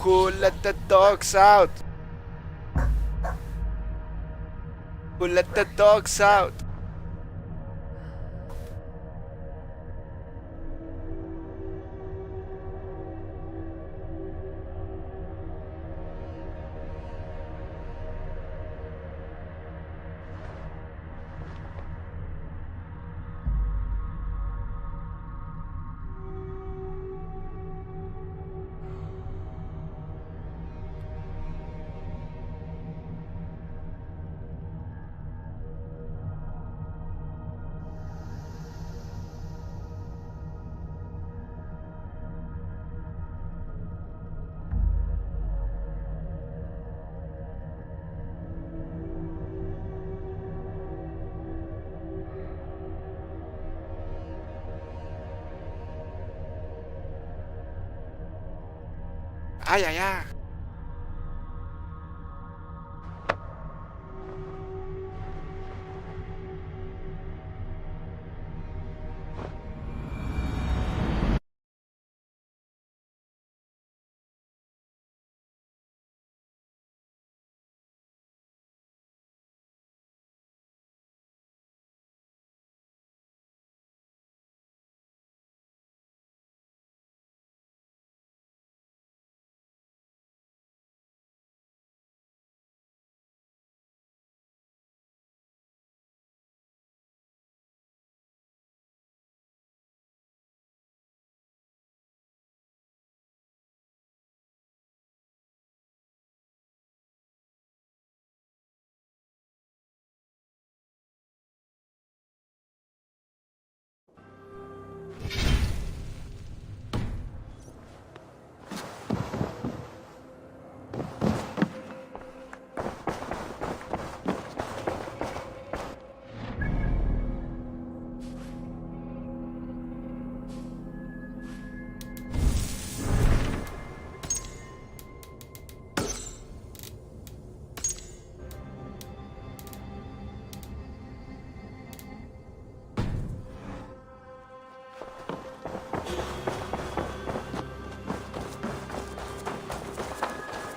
Who let the dogs out? Who let the dogs out? Ay, ay, ay.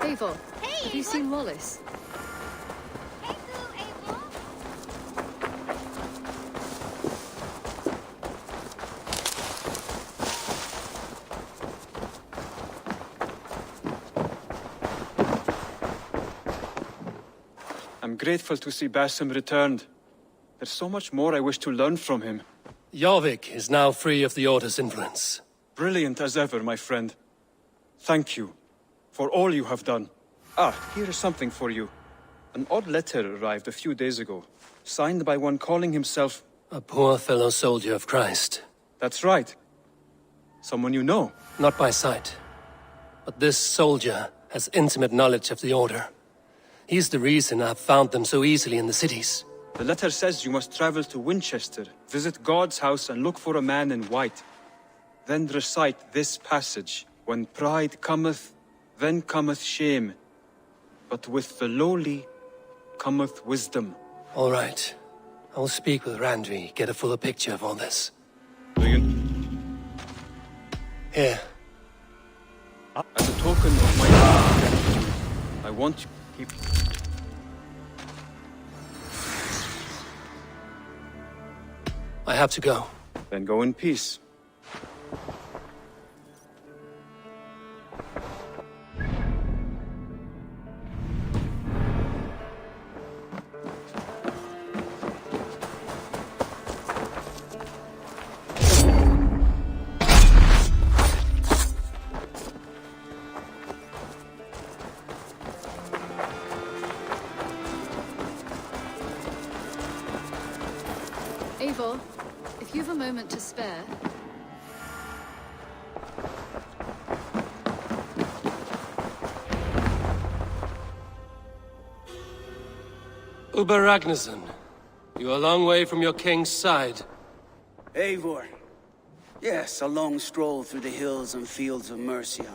Eivor, have you seen Wallace? I'm grateful to see Basim returned. There's so much more I wish to learn from him. Jorvik is now free of the Order's influence. Brilliant as ever, my friend. Thank you for all you have done. Ah, here is something for you. An odd letter arrived a few days ago, signed by one calling himself... A poor fellow soldier of Christ. That's right. Someone you know. Not by sight. But this soldier has intimate knowledge of the Order. He's the reason I've found them so easily in the cities. The letter says you must travel to Winchester, visit God's house and look for a man in white. Then recite this passage. When pride cometh, then cometh shame. But with the lowly cometh wisdom. All right. I will speak with Randvi, get a fuller picture of all this. Do you... Here. As a token of my gratitude, I want you to keep... I have to go. Then go in peace. Eivor, if you've a moment to spare... Uber Ragnarsson, you're a long way from your king's side. Eivor. Yes, a long stroll through the hills and fields of Mercia.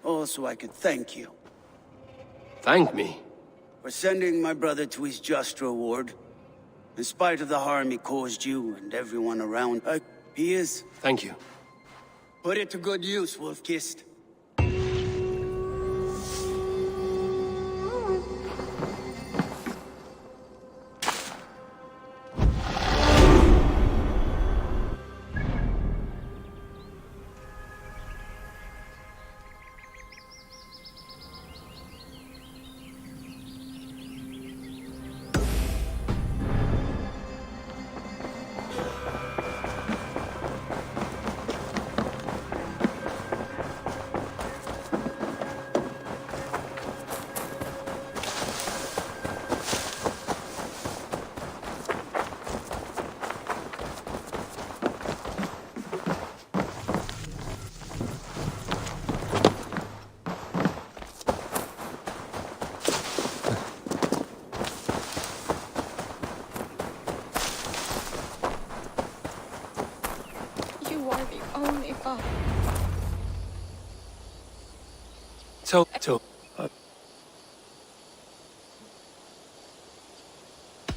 Also, I could thank you. Thank me? For sending my brother to his just reward. In spite of the harm he caused you and everyone around, he is. Thank you. Put it to good use, Wolf-Kissed.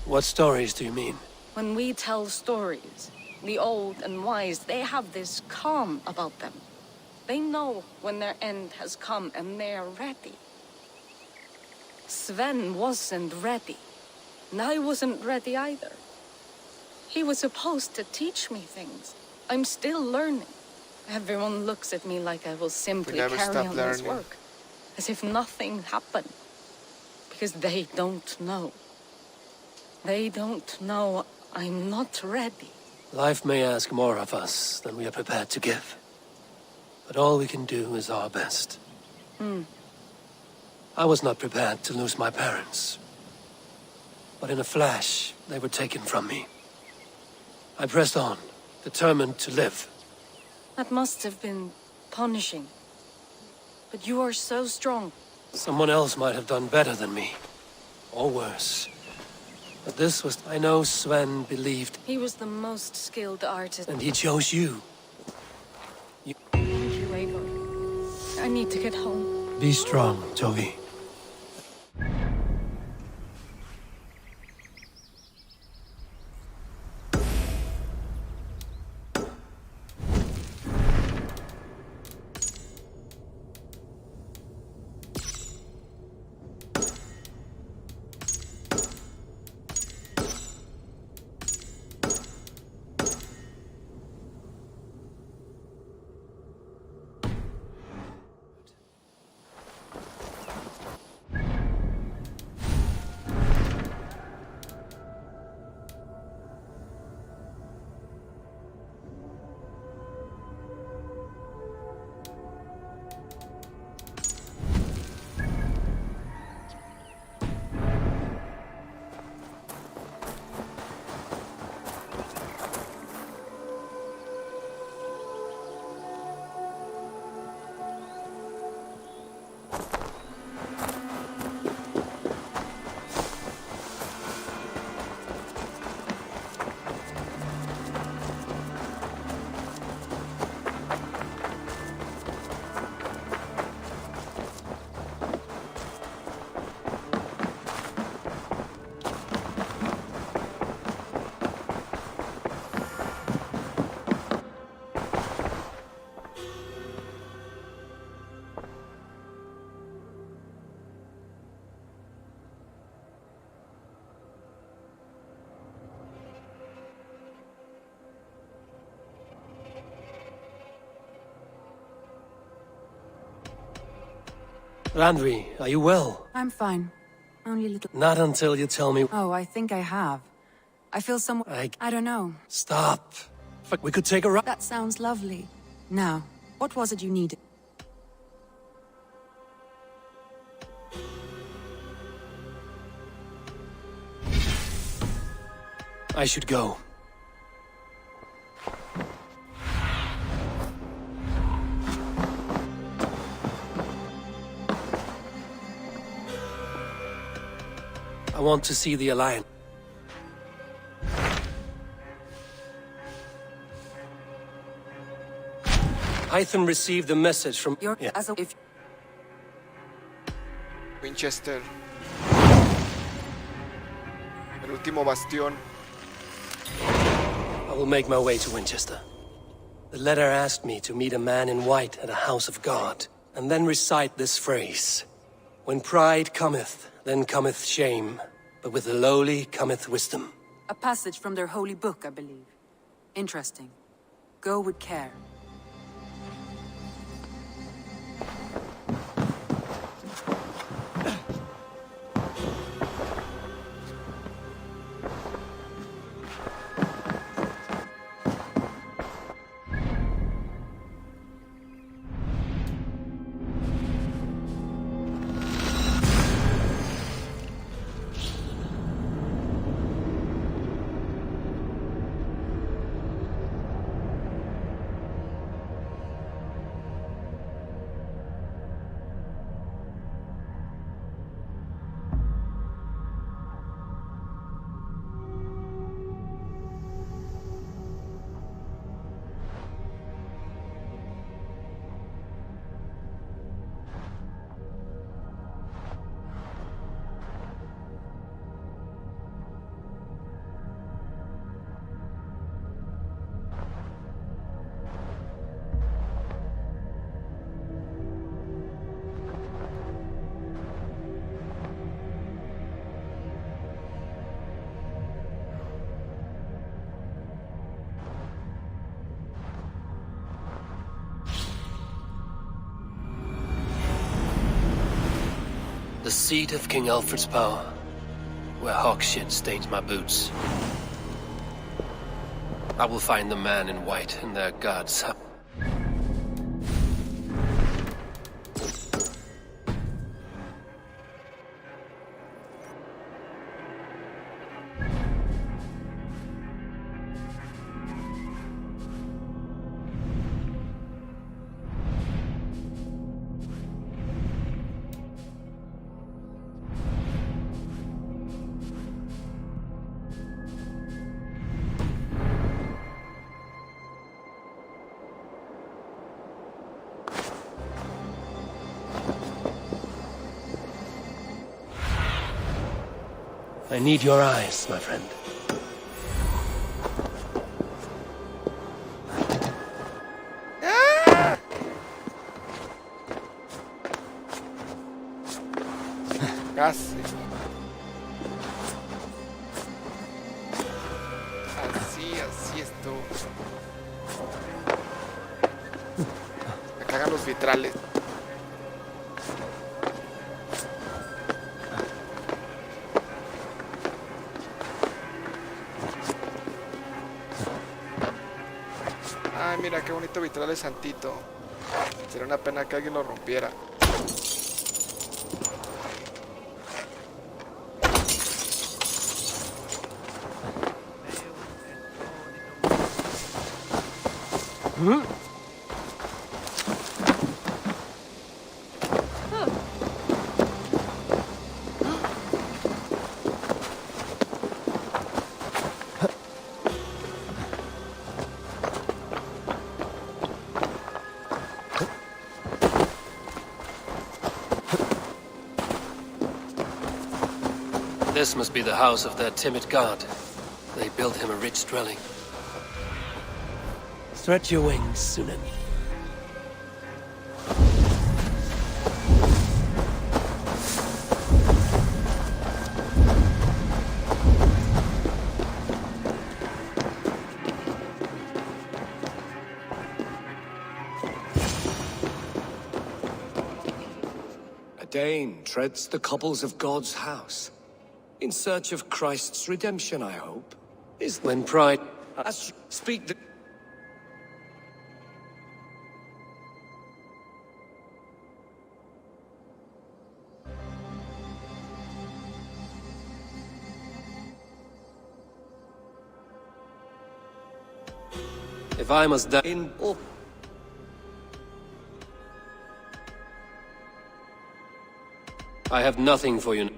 What stories do you mean? When we tell stories, the old and wise, they have this calm about them. They know when their end has come and they're ready. Sven wasn't ready. And I wasn't ready either. He was supposed to teach me things. I'm still learning. Everyone looks at me like I will simply never carry stop on this learning. work. As if nothing happened. Because they don't know. They don't know I'm not ready. Life may ask more of us than we are prepared to give. But all we can do is our best. I was not prepared to lose my parents. But in a flash, they were taken from me. I pressed on, determined to live. That must have been punishing. But you are so strong. Someone else might have done better than me. Or worse. But this was... I know Sven believed... He was the most skilled artist. And he chose you. Thank you, Eivor. I need to get home. Be strong, Toby. Randvi, are you well? I'm fine. Only a little... Not until you tell me... Oh, I think I have. I feel somewhat... I don't know. Stop. We could take a ride. That sounds lovely. Now, what was it you needed? I should go. I want to see the Alliance. Hytham received a message from... You're... Yeah. As a... If... Winchester. El último bastión. I will make my way to Winchester. The letter asked me to meet a man in white at a house of God, and then recite this phrase. When pride cometh, then cometh shame, but with the lowly cometh wisdom. A passage from their holy book, I believe. Interesting. Go with care. The seat of King Alfred's power, where hawk shit stains my boots. I will find the man in white in their god's house. I need your eyes, my friend. Casi. Así estuvo. Me cagan los vitrales. Ay, mira qué bonito vitral es Santito. Sería una pena que alguien lo rompiera. This must be the house of that timid god. They built him a rich dwelling. Stretch your wings, Sunan. A Dane treads the cobbles of God's house. In search of Christ's redemption, I hope. Is When pride... speak the... If I must die... in... I have nothing for you.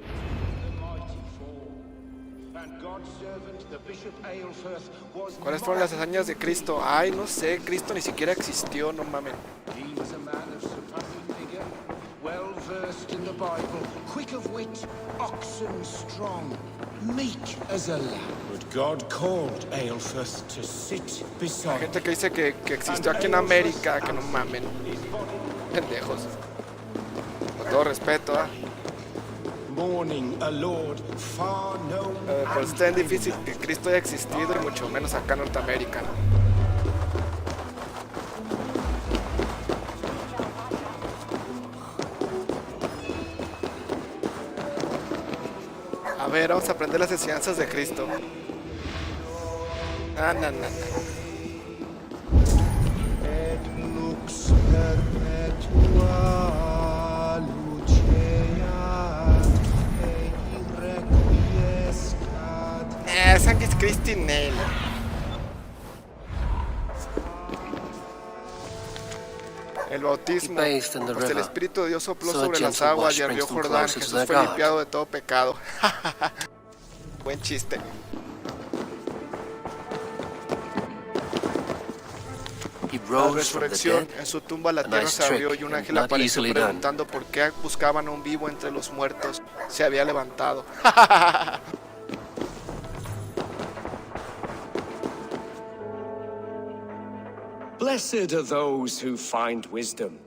¿Cuáles fueron las hazañas de Cristo? Ay, no sé, Cristo ni siquiera existió, no mamen. He was a man of surpassing vigor, well versed in the Bible, quick of wit, oxen strong, meek as a lamb. But God called Aelfirth to sit Hay beside gente que dice que existió aquí en América, que no mamen. Pendejos. Con todo respeto, ¿ah? mourning a lord far known. Pues está bien difícil que Cristo haya existido y mucho menos acá en Norteamérica, ¿no? A ver, vamos a aprender las enseñanzas de Cristo. No. Et lux perpetua luceat ei requiescat. Sanctis Christi Name. El bautismo, pues el Espíritu de Dios sopló sobre las aguas y abrió Jordán. Jesús fue limpiado de todo pecado. Buen chiste. La resurrección, en su tumba la tierra se abrió y un ángel apareció preguntando por qué buscaban a un vivo entre los muertos. Se había levantado. Blessed are those who find wisdom.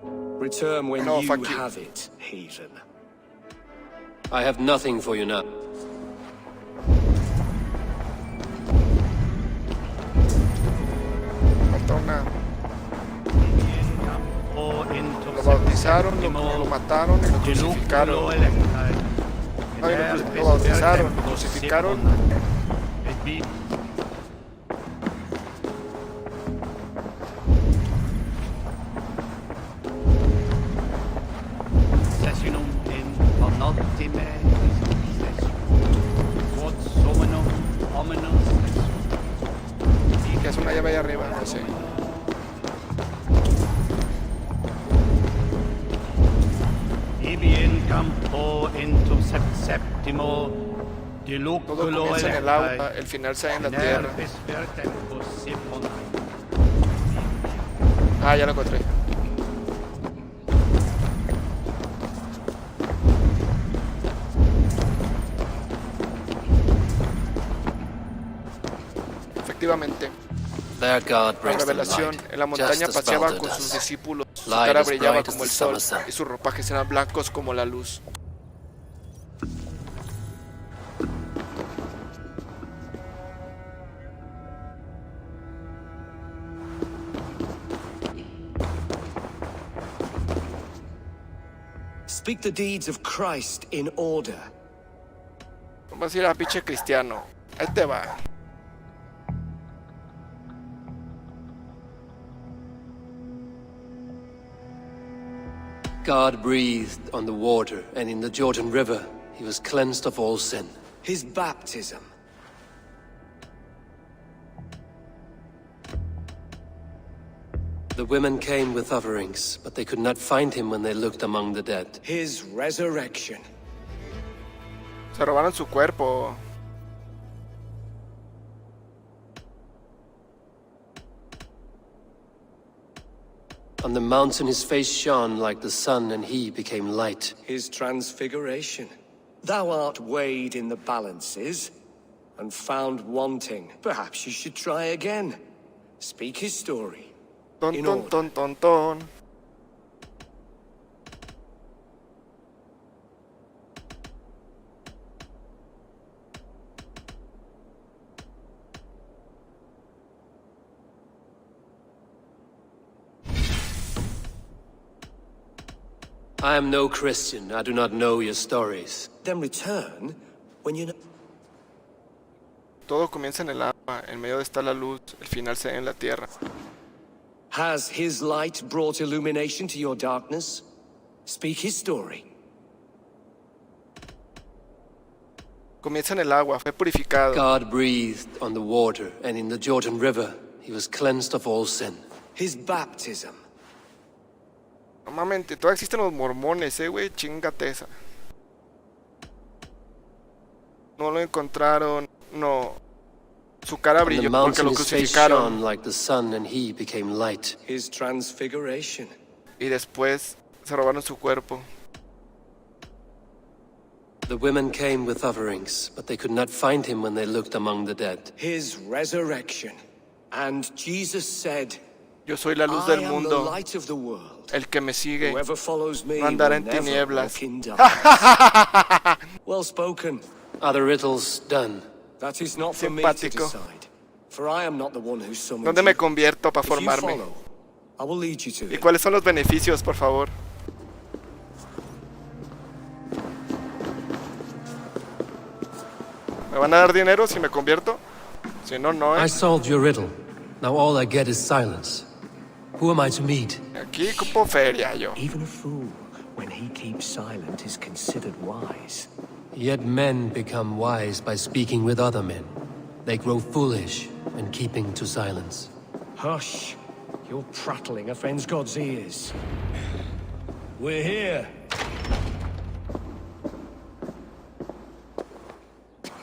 Return when No, you fuck you. have it, heathen. I have nothing for you now. Falta una. Lo bautizó bautizaron, lo mataron y lo crucificaron. Ay, lo bautizaron, lo crucificaron. Y que es una llave ahí arriba, no sé. Todo comienza en el agua, el final se da en la tierra. Ah, ya lo encontré. Efectivamente, la revelación en la montaña paseaba con sus discípulos, su cara brillaba como el sol y sus ropajes eran blancos como la luz. Speak the deeds of Christ in order. Vamos a ir a pinche cristiano. Ahí te va. God breathed on the water, and in the Jordan River he was cleansed of all sin. His baptism. The women came with offerings, but they could not find him when they looked among the dead. His resurrection. Se robaron su cuerpo. On the mountain his face shone like the sun, and he became light. His transfiguration. Thou art weighed in the balances, and found wanting. Perhaps you should try again. Speak his story. Ton, ton, ton, ton, ton. I am no Christian. I do not know your stories. Then return when you know. Todo comienza en el agua, en medio está la luz, el final se da en la tierra. Has his light brought illumination to your darkness? Speak his story. Comienza en el agua, fue purificado. God breathed on the water, and in the Jordan River he was cleansed of all sin. His baptism. No mames, todavía existen los mormones, güey, chingate esa. No lo encontraron, no. Su cara brilló porque lo crucificaron. Like the sun, and he became light. His transfiguration. Y después se robaron su cuerpo. The women came with offerings, but they could not find him when they looked among the dead. His resurrection. And Jesus said, Yo soy la luz del mundo. I am the light of the world. El que me sigue Whoever follows me no andará en will never tinieblas. walk in darkness. Well spoken. Are the riddles done? That is not for me to Simpático. decide. For I am not the one who summoned ¿Dónde me you. convierto para If you formarme? follow, I will lead you to ¿Y it. cuáles son los beneficios, por favor? ¿Me van a dar dinero si me convierto? Si no, no, I solved your riddle. Now all I get is silence. Who am I to meet? Aquí cupo feria yo. Even a fool, when he keeps silent, is considered wise. Yet men become wise by speaking with other men. They grow foolish when keeping to silence. Hush! You're prattling offends God's ears. We're here.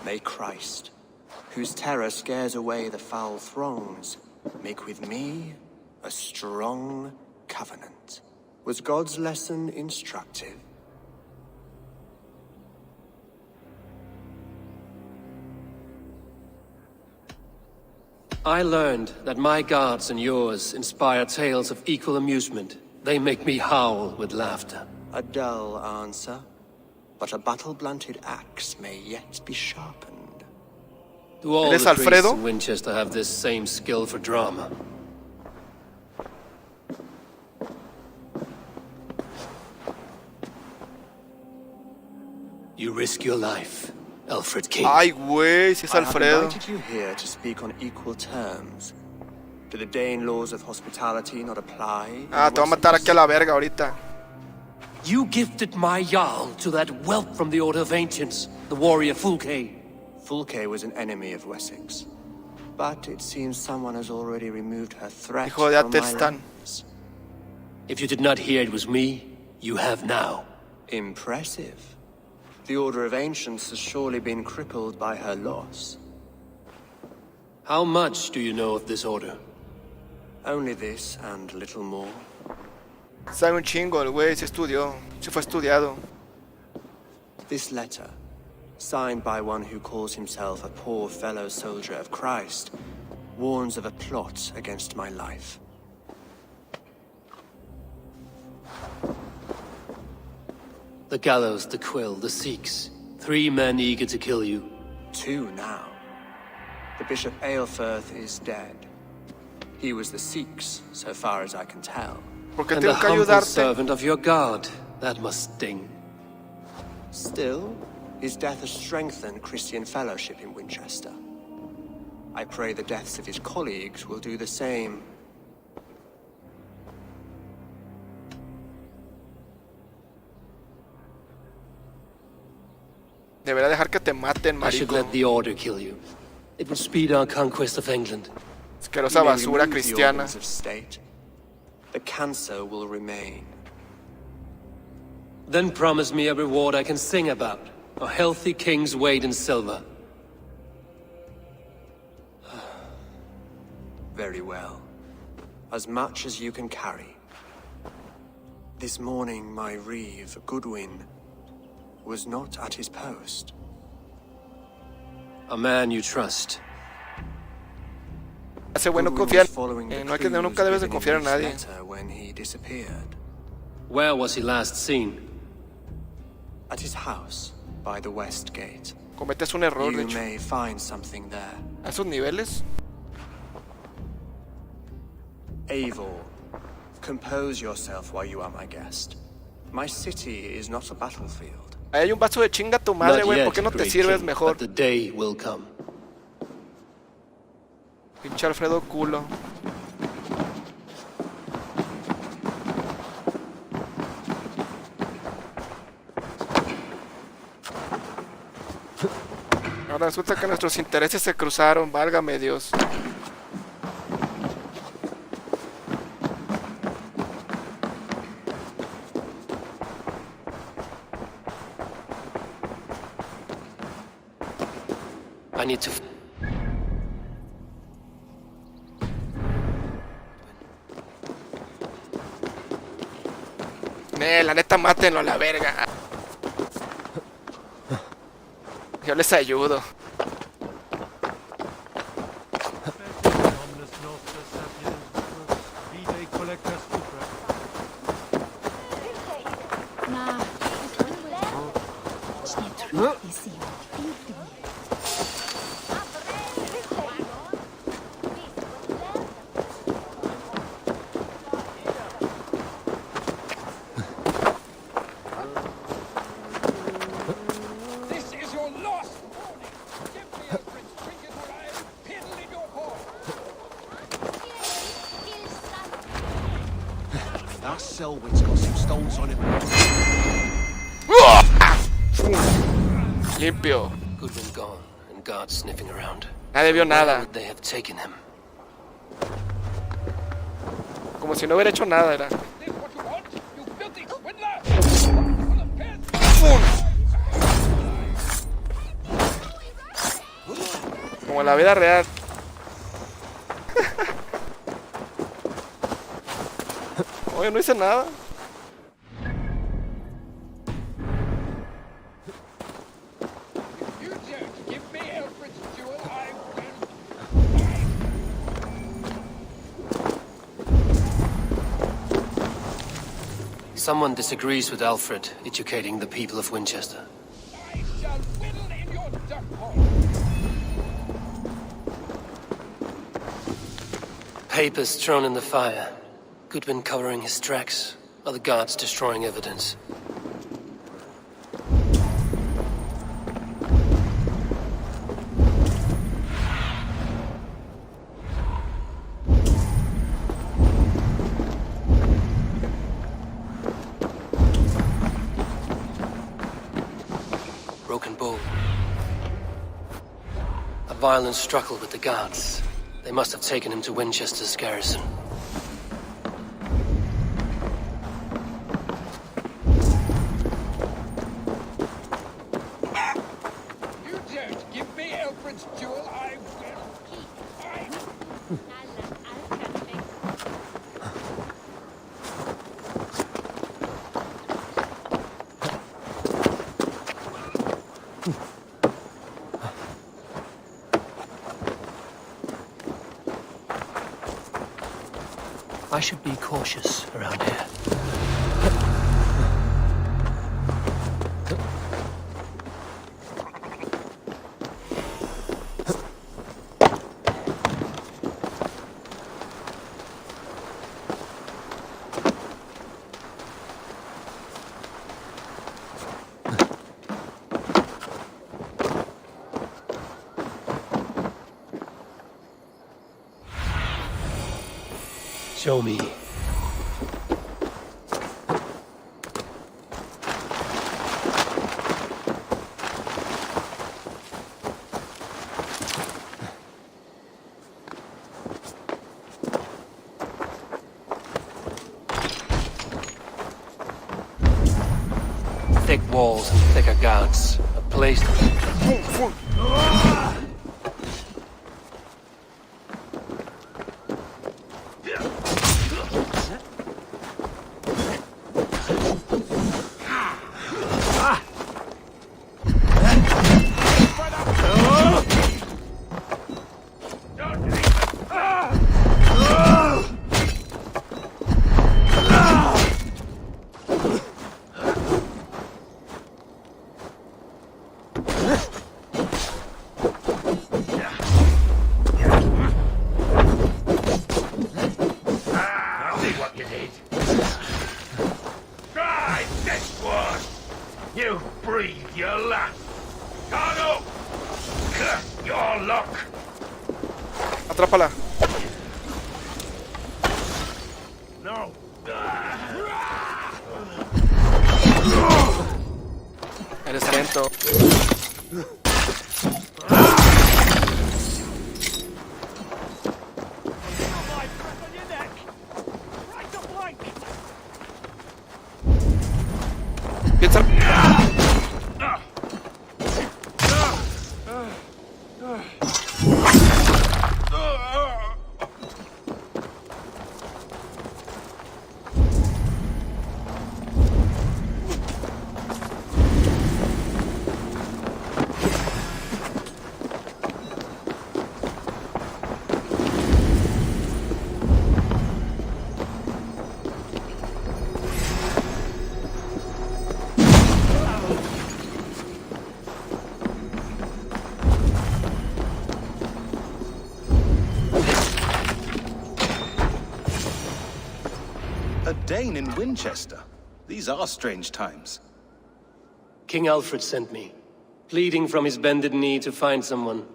May Christ, whose terror scares away the foul throngs, make with me a strong covenant. Was God's lesson instructive? I learned that my gods and yours inspire tales of equal amusement. They make me howl with laughter. A dull answer, but a battle-blunted axe may yet be sharpened. Do all ¿Eres the priests Alfredo? in Winchester have this same skill for drama? You risk your life, Alfred King. Ay, güey, si es Alfredo. I have invited you here to speak on equal terms. Do the Dane laws of hospitality not apply? Ah, te voy a matar aquí a la verga ahorita. You gifted my Jarl to that whelp from the Order of Ancients, the warrior Fulke. Fulke was an enemy of Wessex. But it seems someone has already removed her threat Hijo de from my Atelstan. lands. If you did not hear it was me, you have now. Impressive. The Order of Ancients has surely been crippled by her loss. How much do you know of this order? Only this and little more. Sabe un chingo, el güey, se estudió, se fue estudiado. This letter, signed by one who calls himself a poor fellow soldier of Christ, warns of a plot against my life. The gallows, the quill, the Sikhs. 3 men eager to kill you. 2 now. The Bishop Aelfirth is dead. He was the Sikhs, so far as I can tell. Porque And the tengo que humble ayudarte. servant of your God. That must sting. Still, his death has strengthened Christian fellowship in Winchester. I pray the deaths of his colleagues will do the same. Debería dejar que te maten, I should marico. let the order kill you. It will speed our conquest of England. Asquerosa You may basura remove the cristiana. organs of state. The cancer will remain. Then promise me a reward I can sing about. A healthy king's weight in silver. Very well. As much as you can carry. This morning, my reeve, Godin, was not at his post. A man you trust. Hace bueno Godwin confiar. was following the No hay que, clues nunca debes de given in confiar en this nadie. letter when he disappeared. Where was he last seen? At his house, by the west gate. Cometes un error, de You hecho. may find something there. A esos niveles. Eivor, compose yourself while you are my guest. My city is not a battlefield. Ahí hay un vaso de chinga tu madre, Not güey. yet, ¿Por qué no te great sirves king, mejor? but the day will come. Pinche Alfredo culo. Ahora resulta que nuestros intereses se cruzaron, válgame Dios. I need to... La neta, mátenlo a la verga. Yo les ayudo. Selwyn's got some stones on him. Limpio. Godwin gone, and guards sniffing around. Nadie vio Where nada. would they have taken him? Como si no hubiera hecho nada, era. Como en la vida real. Oye, no hice nada. Someone disagrees with Alfred educating the people of Winchester. Papers thrown in the fire. Godwin covering his tracks. Other guards destroying evidence. broken bow. A violent struggle with the guards. They must have taken him to Winchester's garrison. You don't give me Alfred's jewel, I will keep mine. I should be cautious around here. Show me. Thick walls and thicker guards. A place to... You breathe your last. Cargo! Curse your luck! Atrápala. No. Eres lento. Piensa. A Dane in Winchester. These are strange times. King Alfred sent me, pleading from his bended knee to find someone.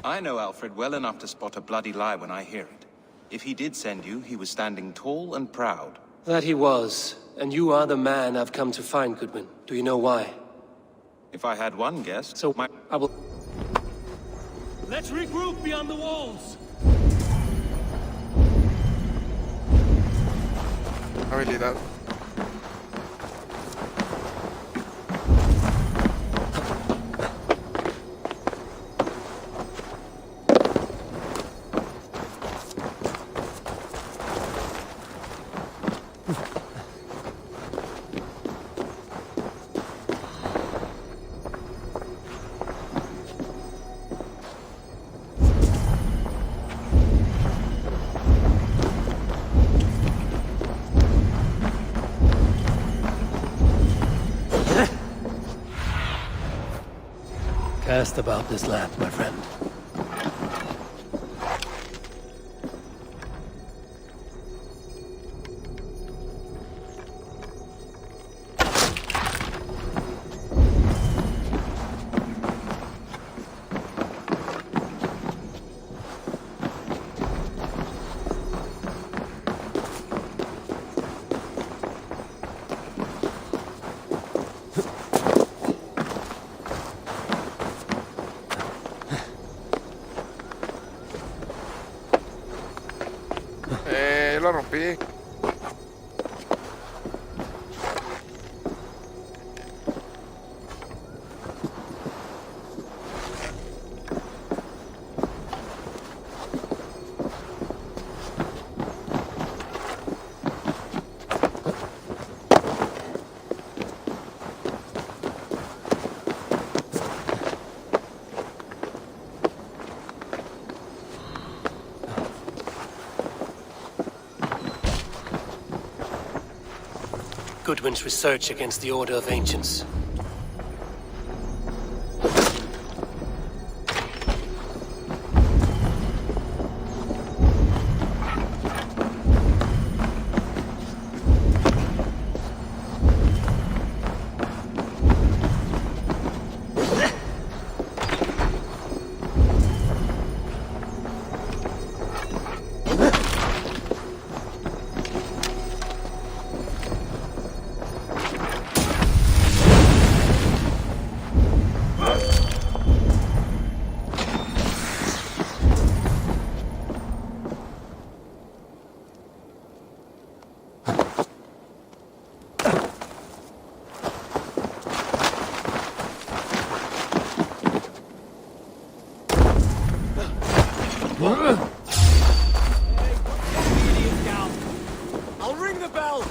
I know Alfred well enough to spot a bloody lie when I hear it. If he did send you, he was standing tall and proud. That he was, and you are the man I've come to find, Goodman. Do you know why? If I had one guess, So, I will... Let's regroup beyond the walls! Habilidad. Cast about this land, my friend. rompí. Godwin's research against the Order of Ancients. I'll ring the bell!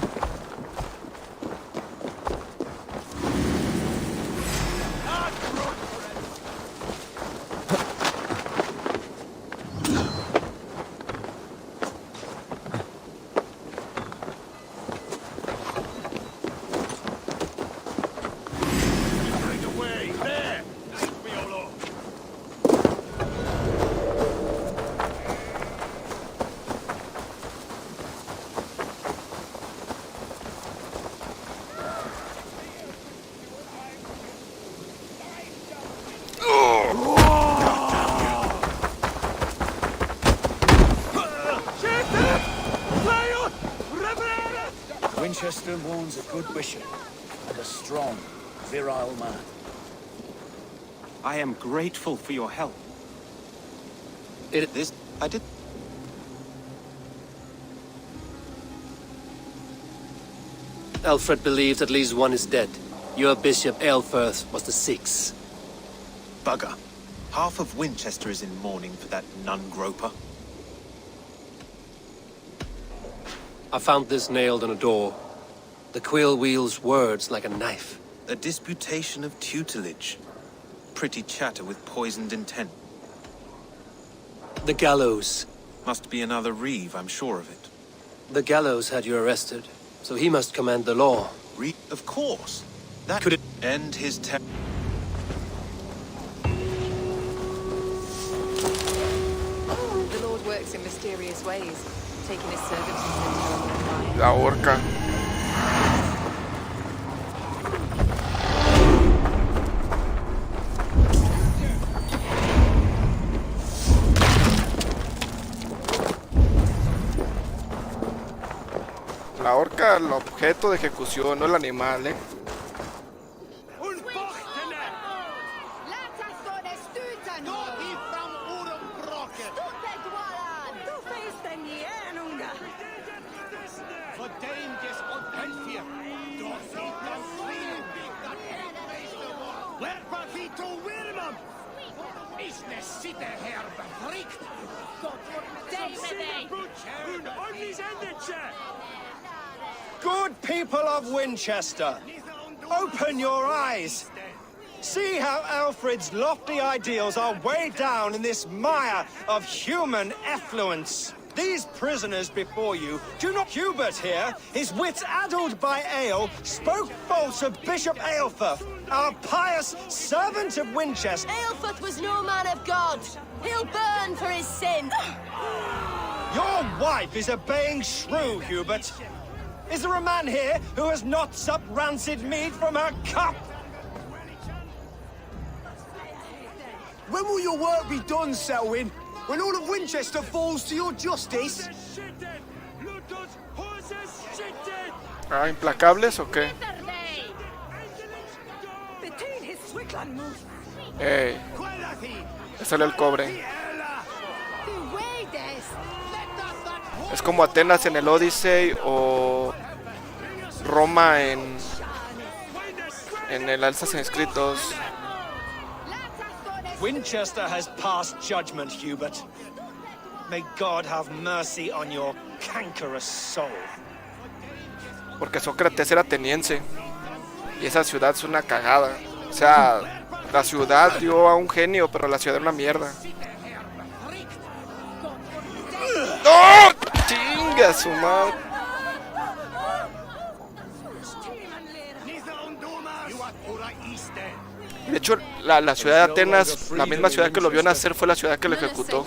Winchester mourns a good bishop and a strong, virile man. I am grateful for your help. I did. Alfred believes at least one is dead. Your Bishop Aelfirth was the sixth. Bugger. Half of Winchester is in mourning for that nun-groper. I found this nailed on a door. The quill wields words like a knife. A disputation of tutelage. Pretty chatter with poisoned intent. The gallows. Must be another Reeve, I'm sure of it. The gallows had you arrested, so he must command the law. Of course. That could it end his The Lord works in mysterious ways, taking his servants into the La horca. La horca, el objeto de ejecución, no el animal, ¿eh? Good people of Winchester, open your eyes. See how Alfred's lofty ideals are weighed down in this mire of human effluence. These prisoners before you do not... Hubert here, his wits addled by ale, spoke false of Bishop Aelfirth, our pious servant of Winchester. Aelfirth was no man of God. He'll burn for his sin. Your wife is obeying shrew, Hubert. Is there a man here who has not supped rancid mead from her cup? When will your work be done, Selwyn? When all of Winchester falls to your justice? Ah, ¿implacables o qué? Ey, le sale el cobre. Es como Atenas en el Odyssey o Roma en el Alzas en Escritos. Winchester has passed judgment, Hubert. May God have mercy on your cankerous soul. Porque Sócrates era ateniense y esa ciudad es una cagada. O sea, la ciudad dio a un genio, pero la ciudad era una mierda. ¡Oh! ¡Chinga su madre! De hecho, la ciudad de Atenas, la misma ciudad que lo vio nacer, fue la ciudad que lo ejecutó.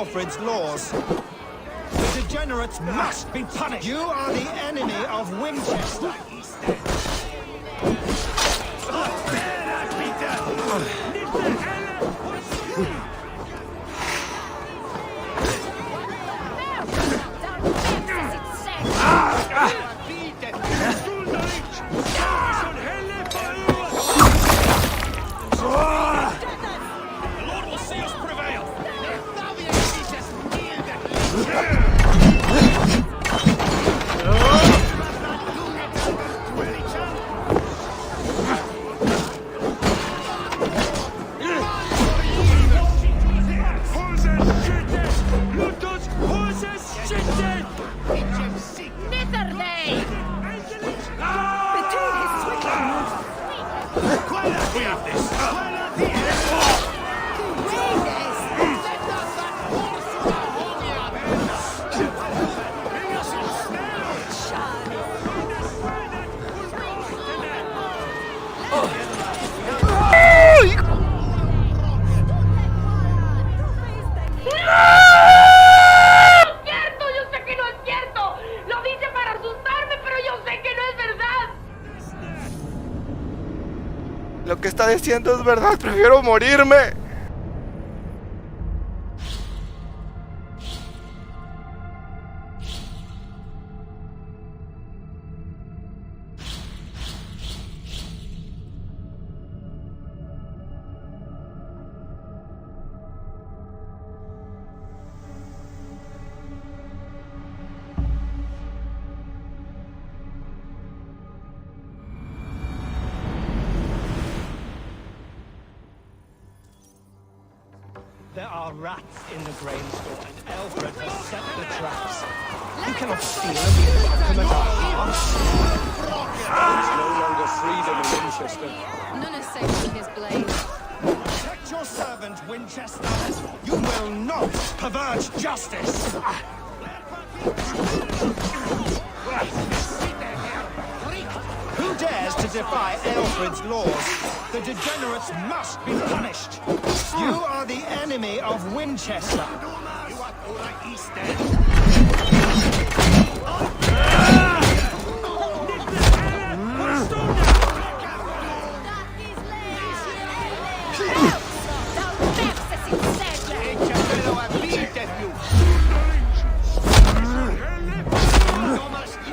Alfred's laws. The degenerates must be punished. You are the enemy of Winchester. Lo que está diciendo es verdad, prefiero morirme. There are rats in the grain store, and Alfred has set the traps. You cannot steal and be welcome at our house. There's no longer freedom in Winchester. None is safe from his blade. Protect your servant, Winchester. You will not pervert justice. Who dares to defy Alfred's laws? The degenerates must be punished. You are the enemy of Winchester.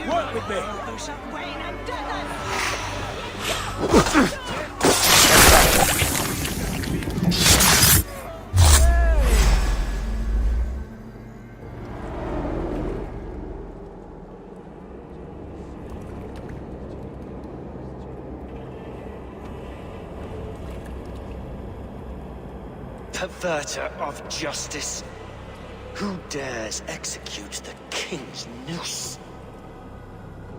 Work with me. Perverter of justice. Who dares execute the king's noose?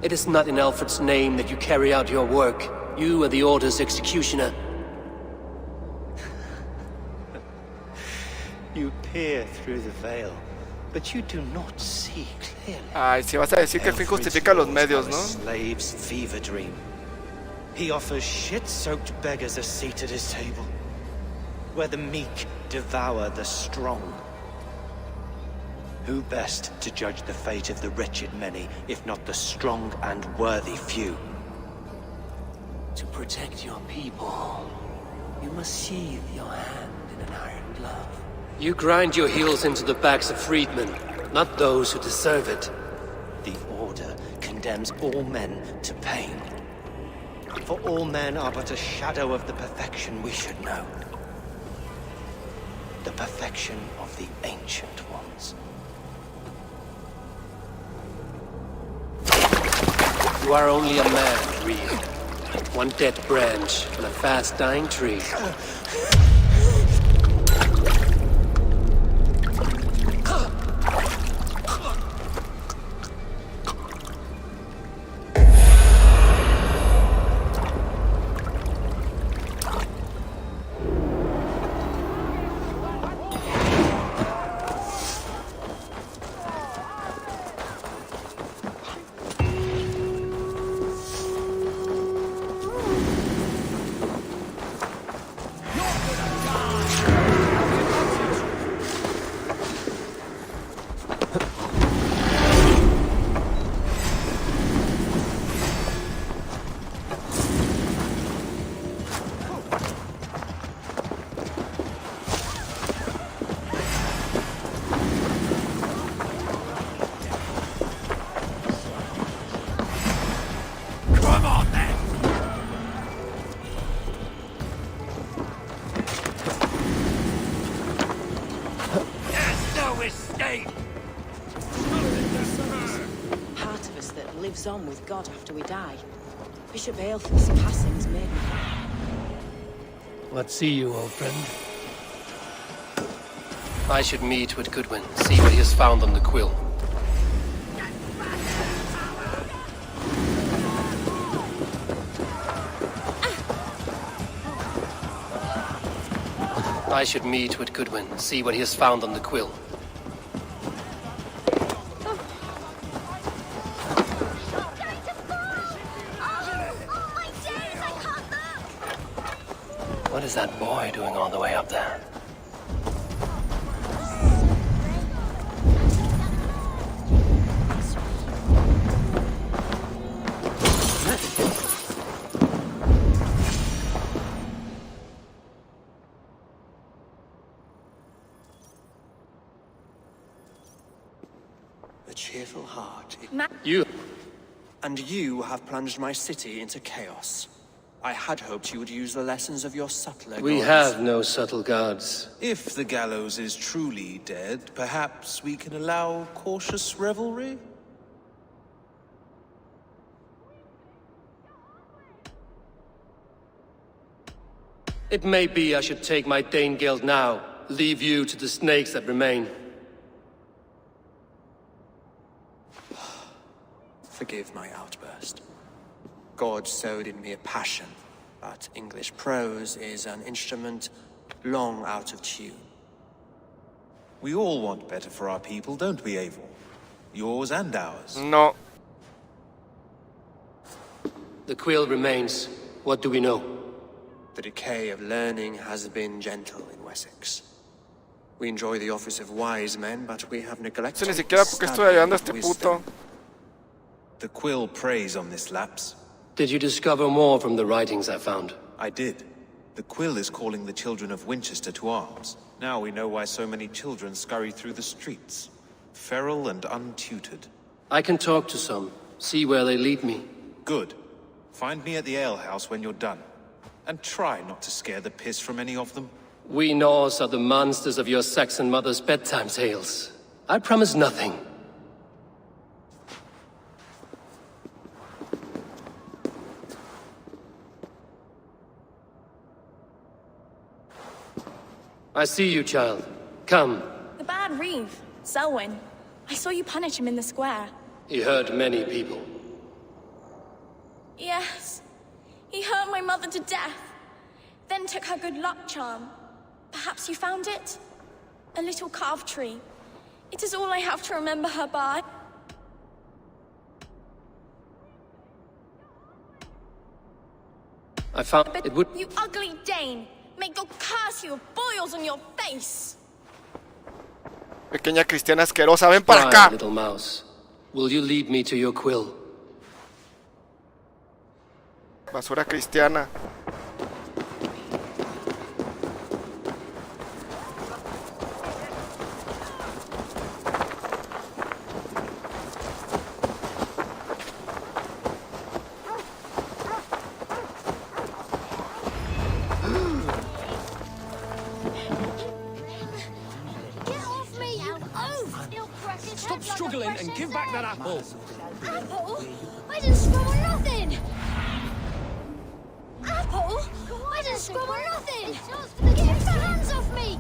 It is not in Alfred's name that you carry out your work. You are the Order's executioner. You peer through the veil, but you do not see clearly. Ay, si vas a decir que el fin justifica los medios, ¿no? Slave's fever dream. He offers shit-soaked beggars a seat at his table, where the meek devour the strong. Who best to judge the fate of the wretched many, if not the strong and worthy few? To protect your people, you must sheathe your hand in an iron glove. You grind your heels into the backs of freedmen, not those who deserve it. The Order condemns all men to pain. For all men are but a shadow of the perfection we should know. The perfection of the Ancient Ones. You are only a man, Reed. One dead branch on a fast-dying tree. Part of us that lives on with God after we die. Bishop Aelfir's passing's made me. What see you, old friend? I should meet with Godwin, see what he has found on the quill. I should meet with Godwin, see what he has found on the quill. What is that boy doing all the way up there? A cheerful heart. You. And you have plunged my city into chaos. I had hoped you would use the lessons of your subtler We gods. have no subtle gods. If the gallows is truly dead, perhaps we can allow cautious revelry? It may be I should take my Dane guild now, leave you to the snakes that remain. Forgive my outburst. God sowed in me a passion, but English prose is an instrument long out of tune. We all want better for our people, don't we, Eivor? Yours and ours. No. The quill remains. What do we know? The decay of learning has been gentle in Wessex. We enjoy the office of wise men, but we have neglected Ni siquiera porque estoy ayudando a este puto. The quill preys on this lapse. Did you discover more from the writings I found? I did. The quill is calling the children of Winchester to arms. Now we know why so many children scurry through the streets. Feral and untutored. I can talk to some, see where they lead me. Good. Find me at the alehouse when you're done. And try not to scare the piss from any of them. We Norse are the monsters of your Saxon mother's bedtime tales. I promise nothing. I see you, child. Come. The bad Reeve, Selwyn. I saw you punish him in the square. He hurt many people. Yes. He hurt my mother to death. Then took her good luck charm. Perhaps you found it? A little carved tree. It is all I have to remember her by. I found it would... You ugly Dane! May God curse you with boils on your face! Pequeña cristiana asquerosa, ven para acá. Little mouse. Will you lead me to your quill? Basura cristiana. Stop struggling and give back that apple! Apple? I didn't scrabble nothing! Apple? I didn't scrabble nothing! Get your hands off me!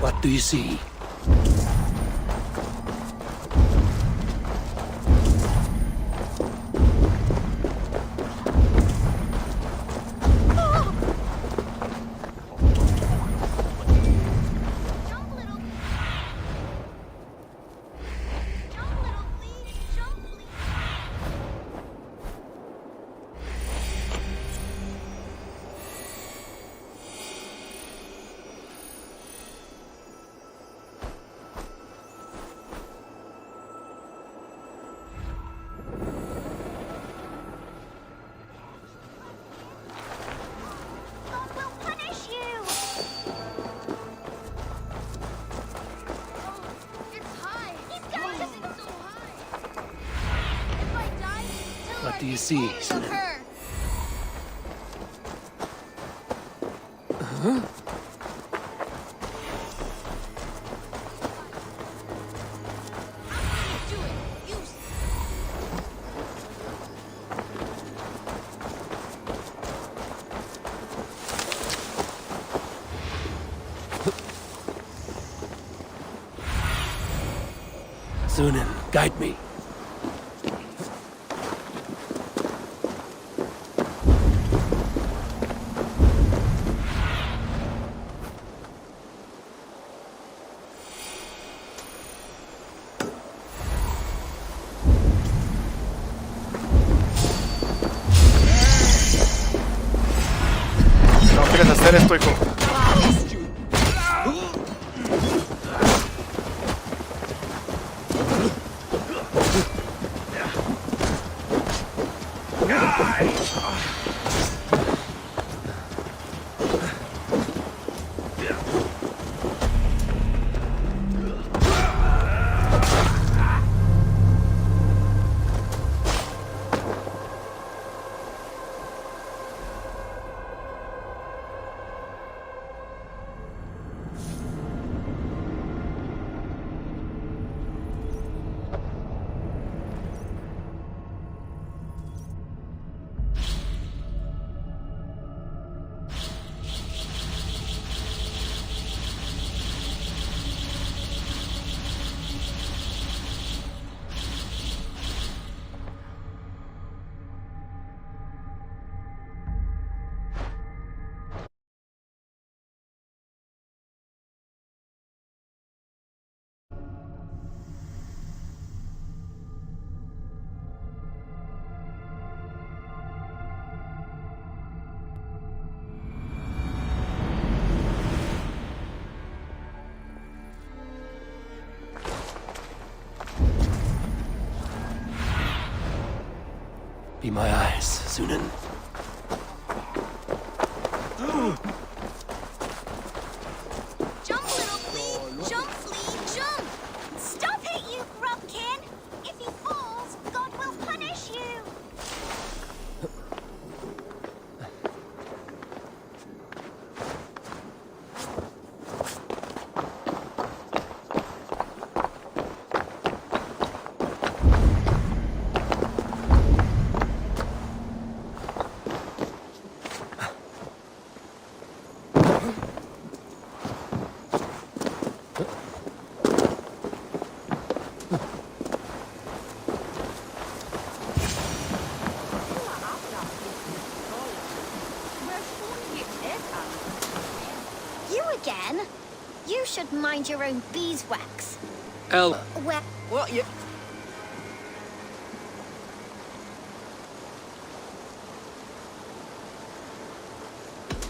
What do you see? What do you see? Huh? Sunan, guide me. No quieres hacer esto, hijo. Be my eyes, Sunan. Jump, little flea! Jump, flea, jump! Stop it, you grubkin! If he falls, God will punish you! You again? You should mind your own beeswax. Ella. What you...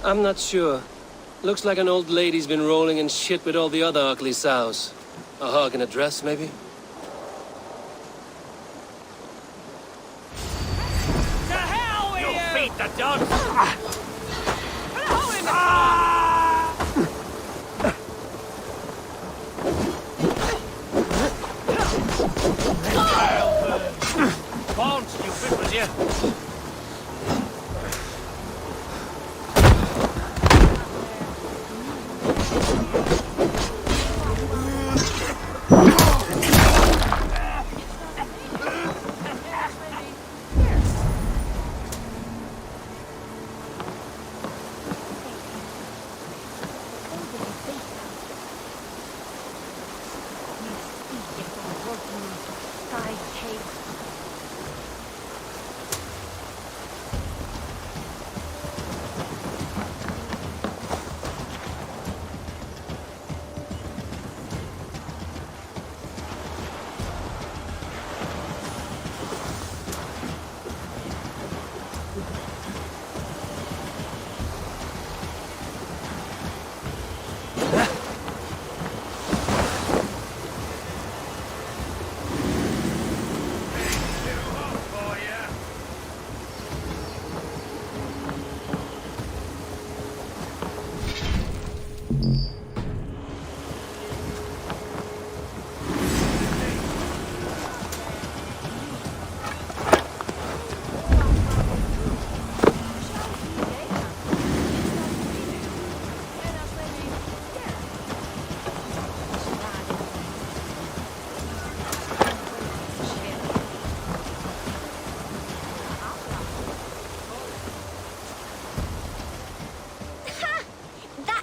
I'm not sure. Looks like an old lady's been rolling in shit with all the other ugly sows. A hug and a dress, maybe? To hell with you! Beat the dogs! Put a hole in the Born stupid, was you?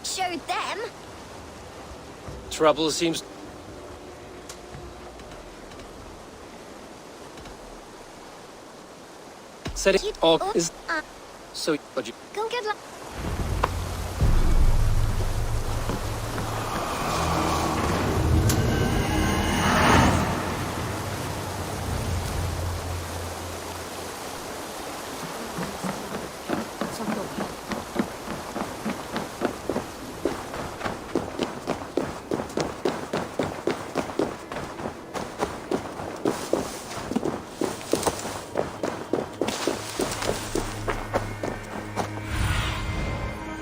Showed them. Trouble seems... Said it all is... So, but you... Go get luck.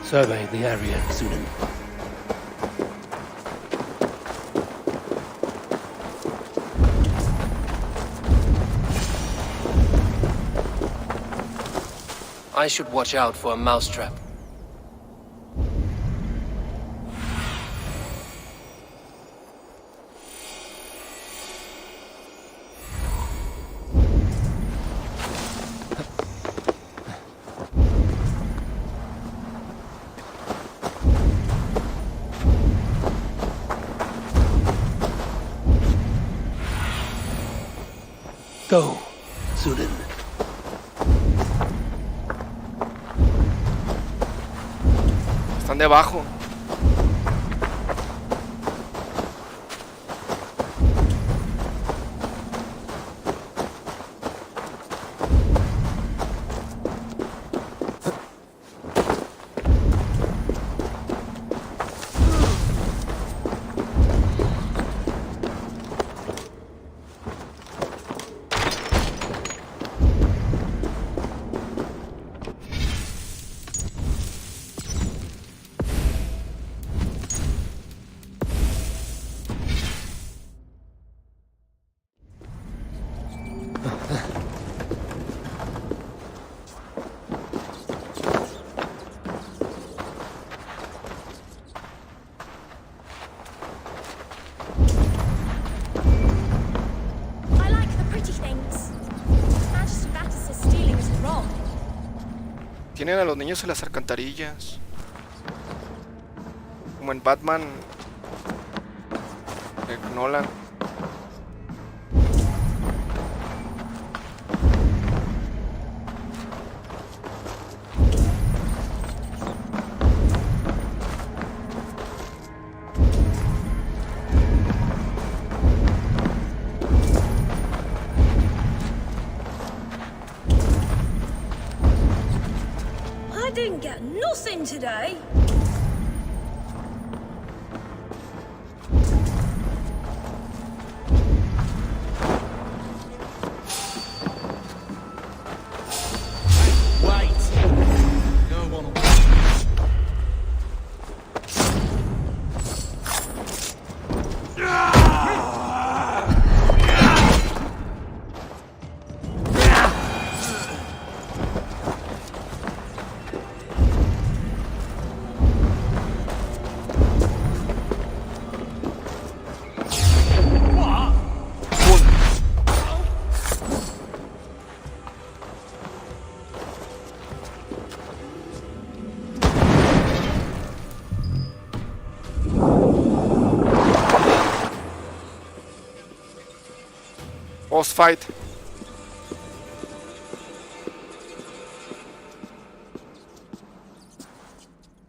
Survey the area, Godin. I should watch out for a mousetrap. Go, Godin. Están debajo. Tienen a los niños en las alcantarillas. Como en Batman de Nolan. I didn't get nothing today. Boss fight.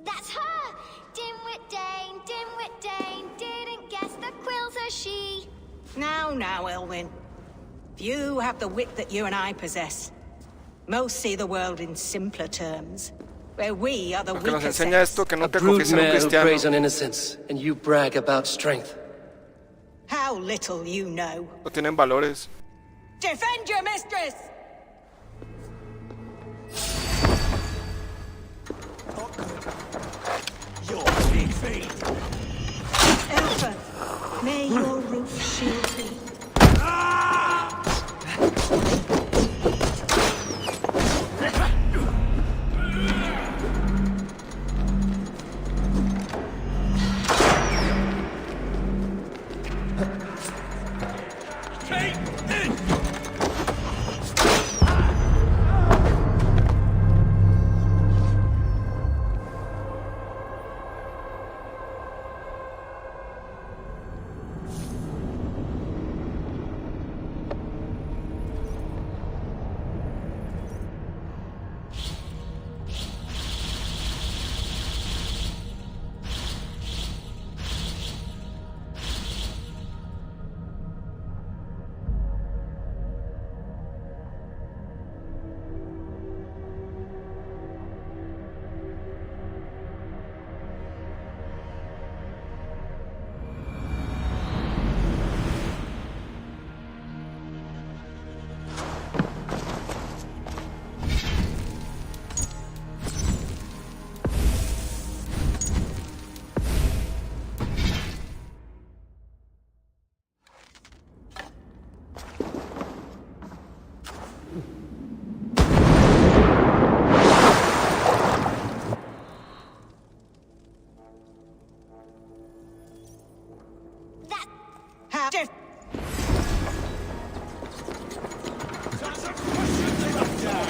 That's her! Dimwit Dane, didn't guess the quill's a she. Now, Elwyn. Few have the wit that you and I possess. Most see the world in simpler terms, where we are the Lo que nos weaker enseña sex. esto que no A te brood confiesen un mare who preys cristiano. on innocence, and you brag about strength. How little you know. No tienen valores. Defend your mistress! Your big feet. Elfin, may your roof shield thee.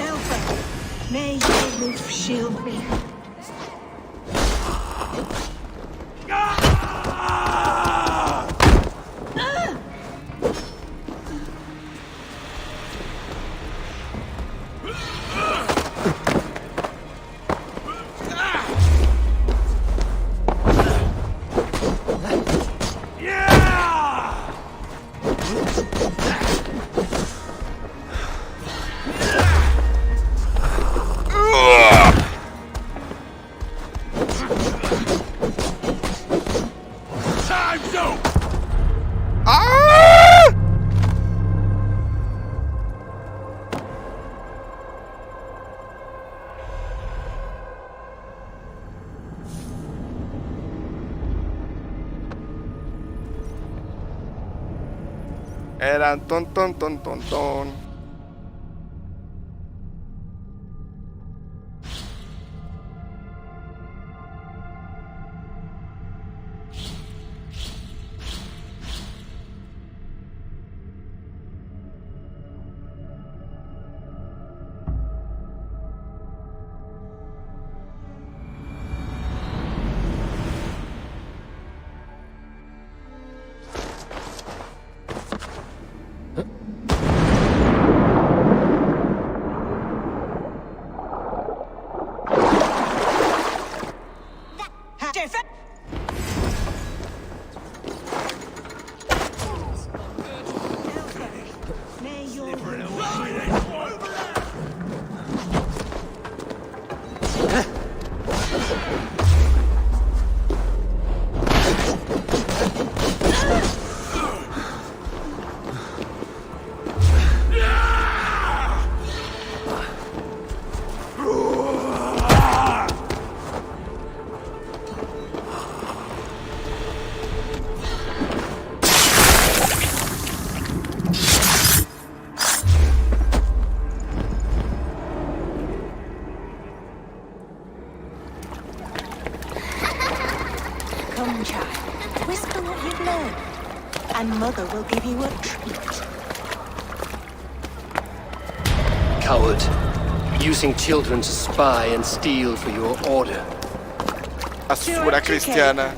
Elfin, may your roof shield me. Eran ton. Come, child. Whisper what you've learned, and Mother will give you a treat. Coward. Using children to spy and steal for your order. Basura cristiana.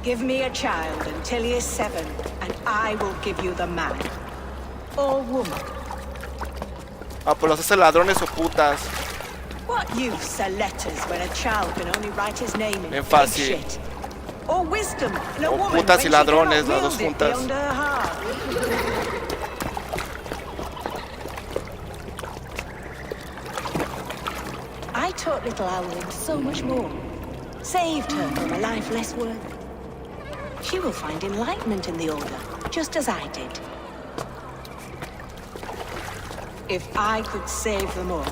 Give me a child until he is 7, and I will give you the man. Or woman. Ah, pues los hace ladrones o putas. What use are letters when a child can only write his name in Bien fácil. shit? Or wisdom in a O woman putas y when ladrones, she las cannot dos wield it juntas. beyond her heart? I taught little Alwyn so much more. Saved her from a life less worth. She will find enlightenment in the Order, just as I did. If I could save them all,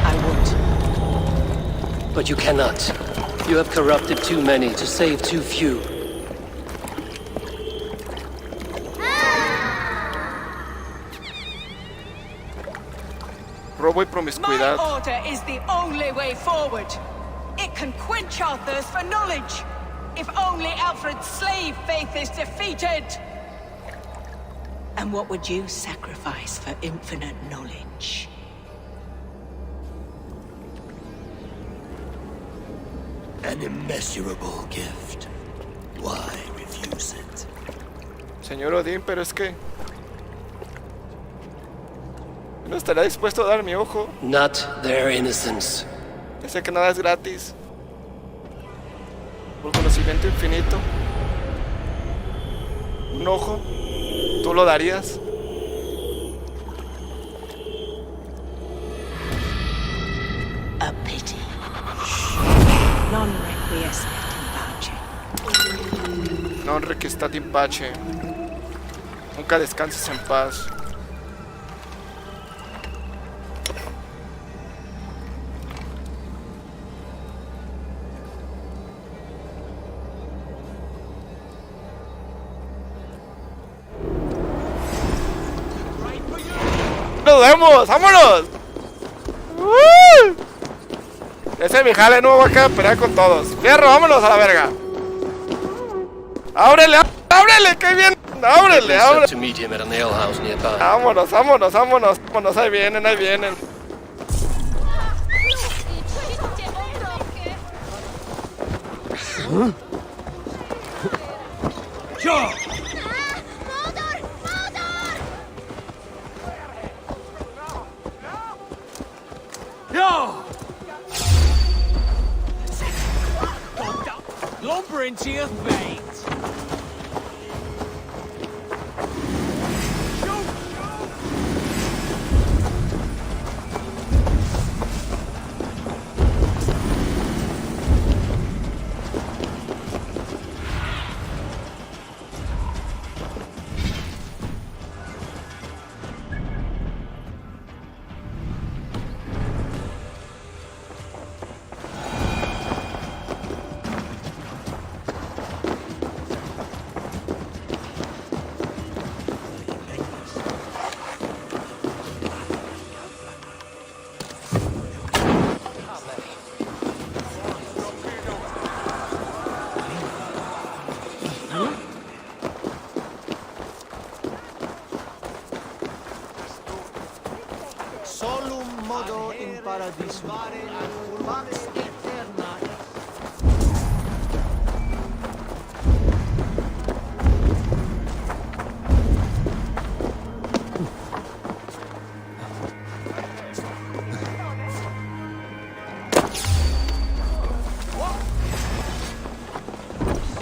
I would. But you cannot. You have corrupted too many to save too few. Robo y promiscuidad. My order is the only way forward. It can quench our thirst for knowledge. If only Alfred's slave faith is defeated. And what would you sacrifice for infinite knowledge? An immeasurable gift. Why refuse it? Señor Odín, pero es que... no estará dispuesto a dar mi ojo. Not their innocence. Sé que nada es gratis. Por conocimiento infinito. Un ojo. ¿Tú lo darías? A pity. Non requiescat in pace. Non requiescat in pace. Nunca descanses en paz. ¡Nos vemos! ¡Vámonos! Ese es mi jale, no me voy a quedar a pelear con todos. ¡Fierro, vámonos a la verga! ¡Ábrele, ábrele! ¡Qué bien! ¡Ábrele, ábrele! Vámonos, vámonos, vámonos. Vámonos, ahí vienen, ahí vienen. ¡Yo! No! Lumber into your fate! Solum modo in paradisum. Pax eterna.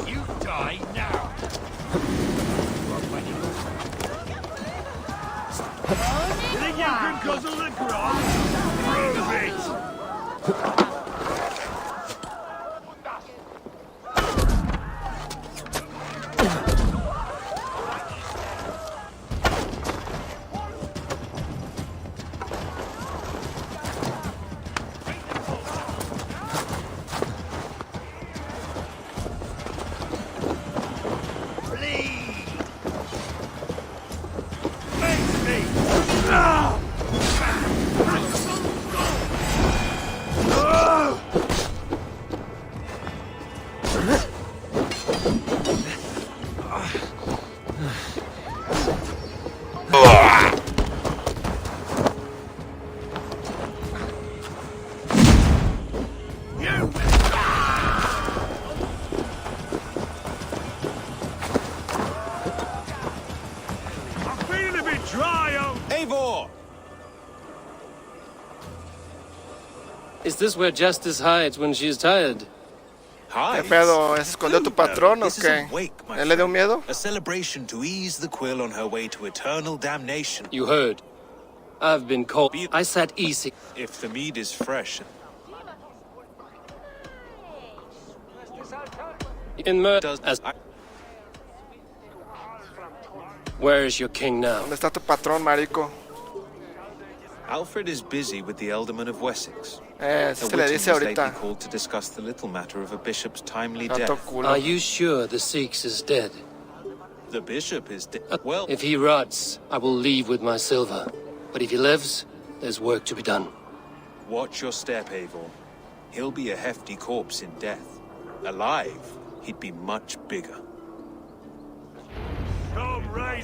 You die now! Think you can guzzle the grass? Prove it! Face me! Eivor! Is this where Justice hides when she's tired? ¿Qué pedo? ¿Se escondió tu patrón o qué? ¿Él le dio miedo? A celebration to ease the quill on her way to eternal damnation. You heard. I've been called. I sat easy. If the mead is fresh. In murder as Where is your king now? ¿Dónde está tu patrón, marico? Alfred is busy with the Alderman of Wessex. Se le dice ahorita. Called to discuss the little matter of a bishop's timely death. Are you sure the Sikhs is dead? The bishop is dead. Well, if he rots, I will leave with my silver. But if he lives, there's work to be done. Watch your step, Eivor. He'll be a hefty corpse in death. Alive, he'd be much bigger.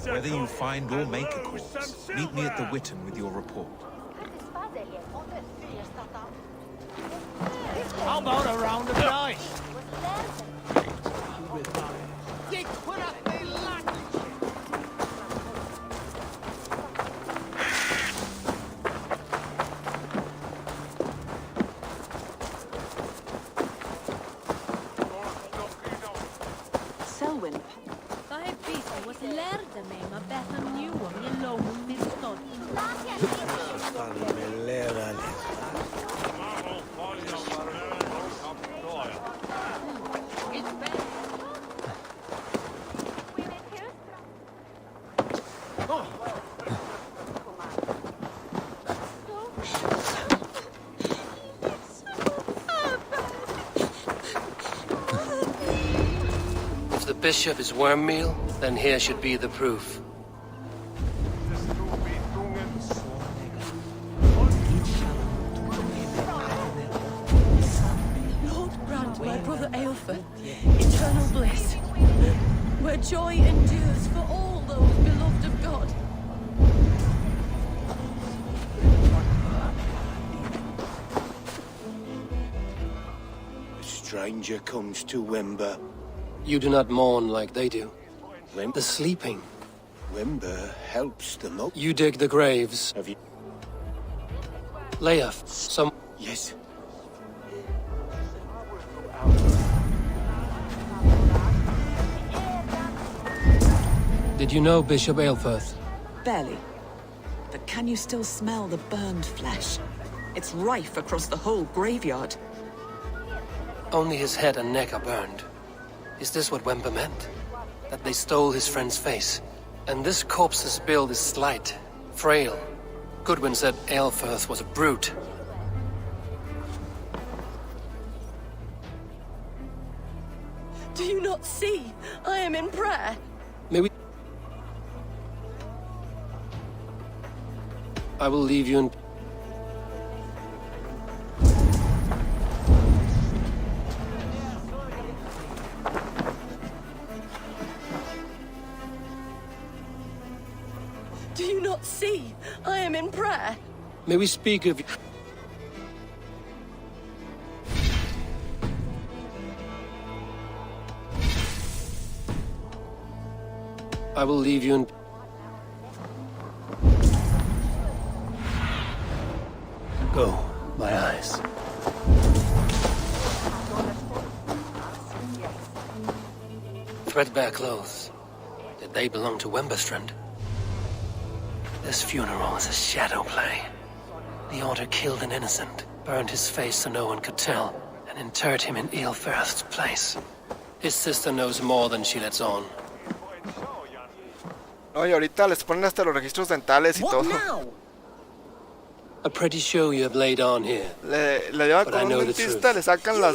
Whether you find or make a corpse, meet me at the Witten with your report. How about a round of dice? Selwyn. Was lærte meg med bedre enn Newham i loven misstått. If the bishop is worm meal, then here should be the proof. Lord grant my brother Aelfir eternal bliss, where joy endures for all those beloved of God. A stranger comes to Wember. You do not mourn like they do. The sleeping. Wember helps them up. You dig the graves. Have you? Leif, some... Yes. Did you know Bishop Aelfirth? Barely. But can you still smell the burned flesh? It's rife across the whole graveyard. Only his head and neck are burned. Is this what Wember meant? That they stole his friend's face? And this corpse's build is slight, frail. Godwin said Aelfirth was a brute. Do you not see? I am in prayer. May we... I will leave you in... Do you not see? I am in prayer. May we speak of... I will leave you in... Go, my eyes. Threadbare clothes. Did they belong to Wemberstrand? This funeral is a shadow play. The Order killed an innocent, burned his face so no one could tell, and interred him in Aelfirth's place. His sister knows more than she lets on. Oye, ahorita les ponen hasta los registros dentales y todo. A pretty show you have laid on here. Le llevan con un dentista, le sacan la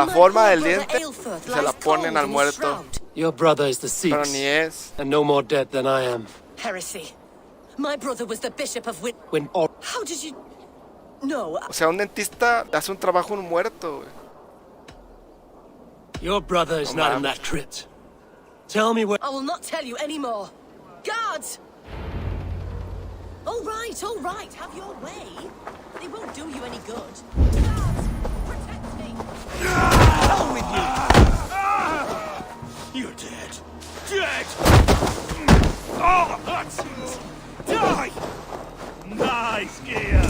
forma del diente y se la ponen al muerto. Your brother is the Pero Sikhs, ni es. and no more dead than I am. Heresy. My brother was the Bishop of When How did you... No. O sea, un dentista hace un trabajo a un muerto, güey. Your brother is not in that crypt. Tell me where... I will not tell you anymore. Guards! All right, have your way. They won't do you any good. Guards, protect me! Hell with you! You're dead. Dead! Oh, that's it! Die! Nice gear!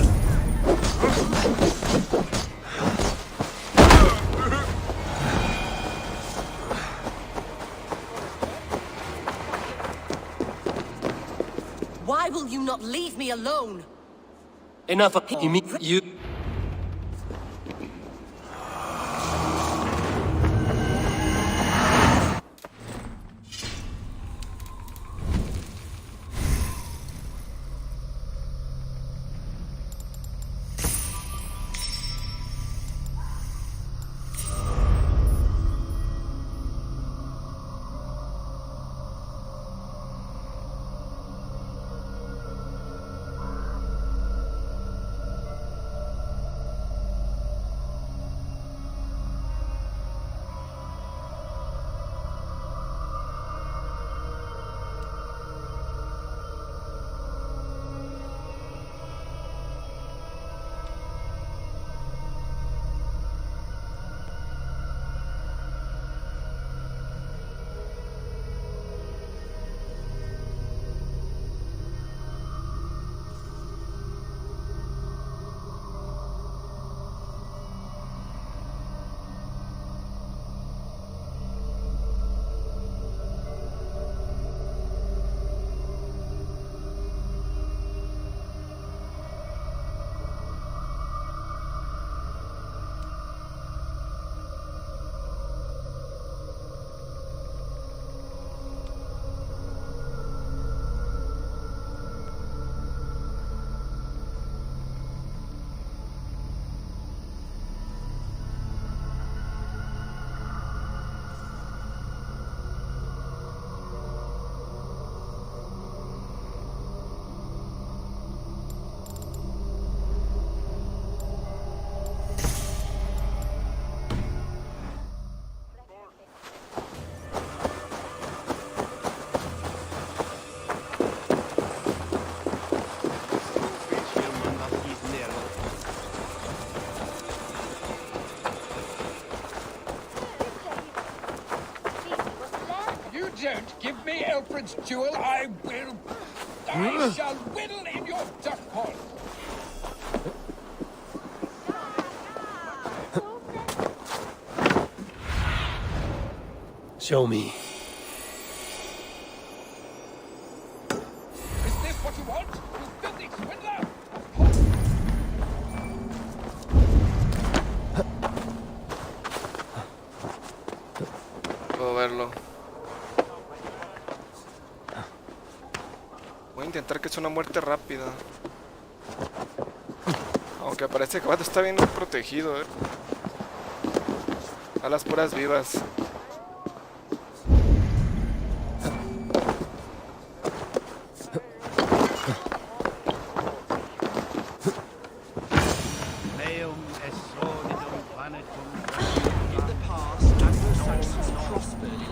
Why will you not leave me alone? Enough of you. Don't give me Alfred's jewel, I shall whittle in your duck pond. Show me. Is this what you want? You filthy swindler! Puedo verlo. Voy a intentar que sea una muerte rápida. Aunque parece que está bien protegido, a las puras vivas.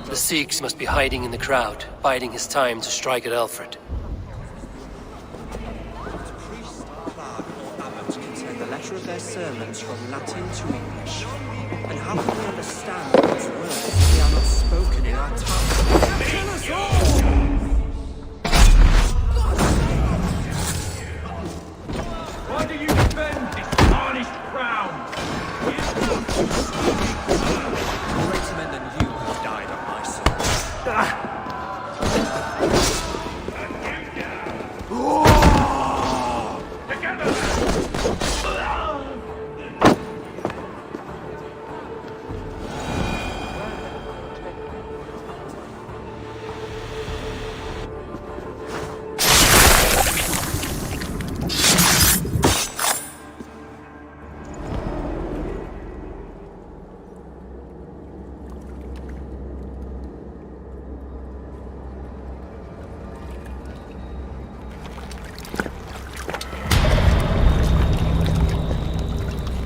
The Sikhs must be hiding in the crowd, biding his time to strike at Alfred. The letter of their sermons from Latin to English. And how can we understand God's words if they are not spoken in our tongue? Kill us all! Why do you defend this tarnished crown? Greater men than you have died on my side.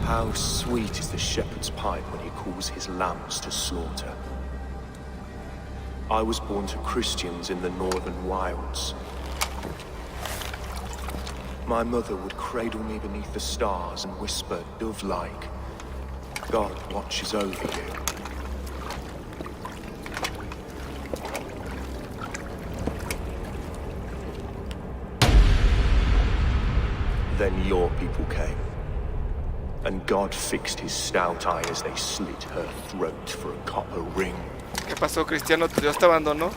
How sweet is the shepherd's pipe when he calls his lambs to slaughter. I was born to Christians in the northern wilds. My mother would cradle me beneath the stars and whisper, dove-like, God watches over you. Then your people came. And God fixed his stout eye as they slit her throat for a copper ring. ¿Qué pasó, Cristiano? ¿Dios te abandonó?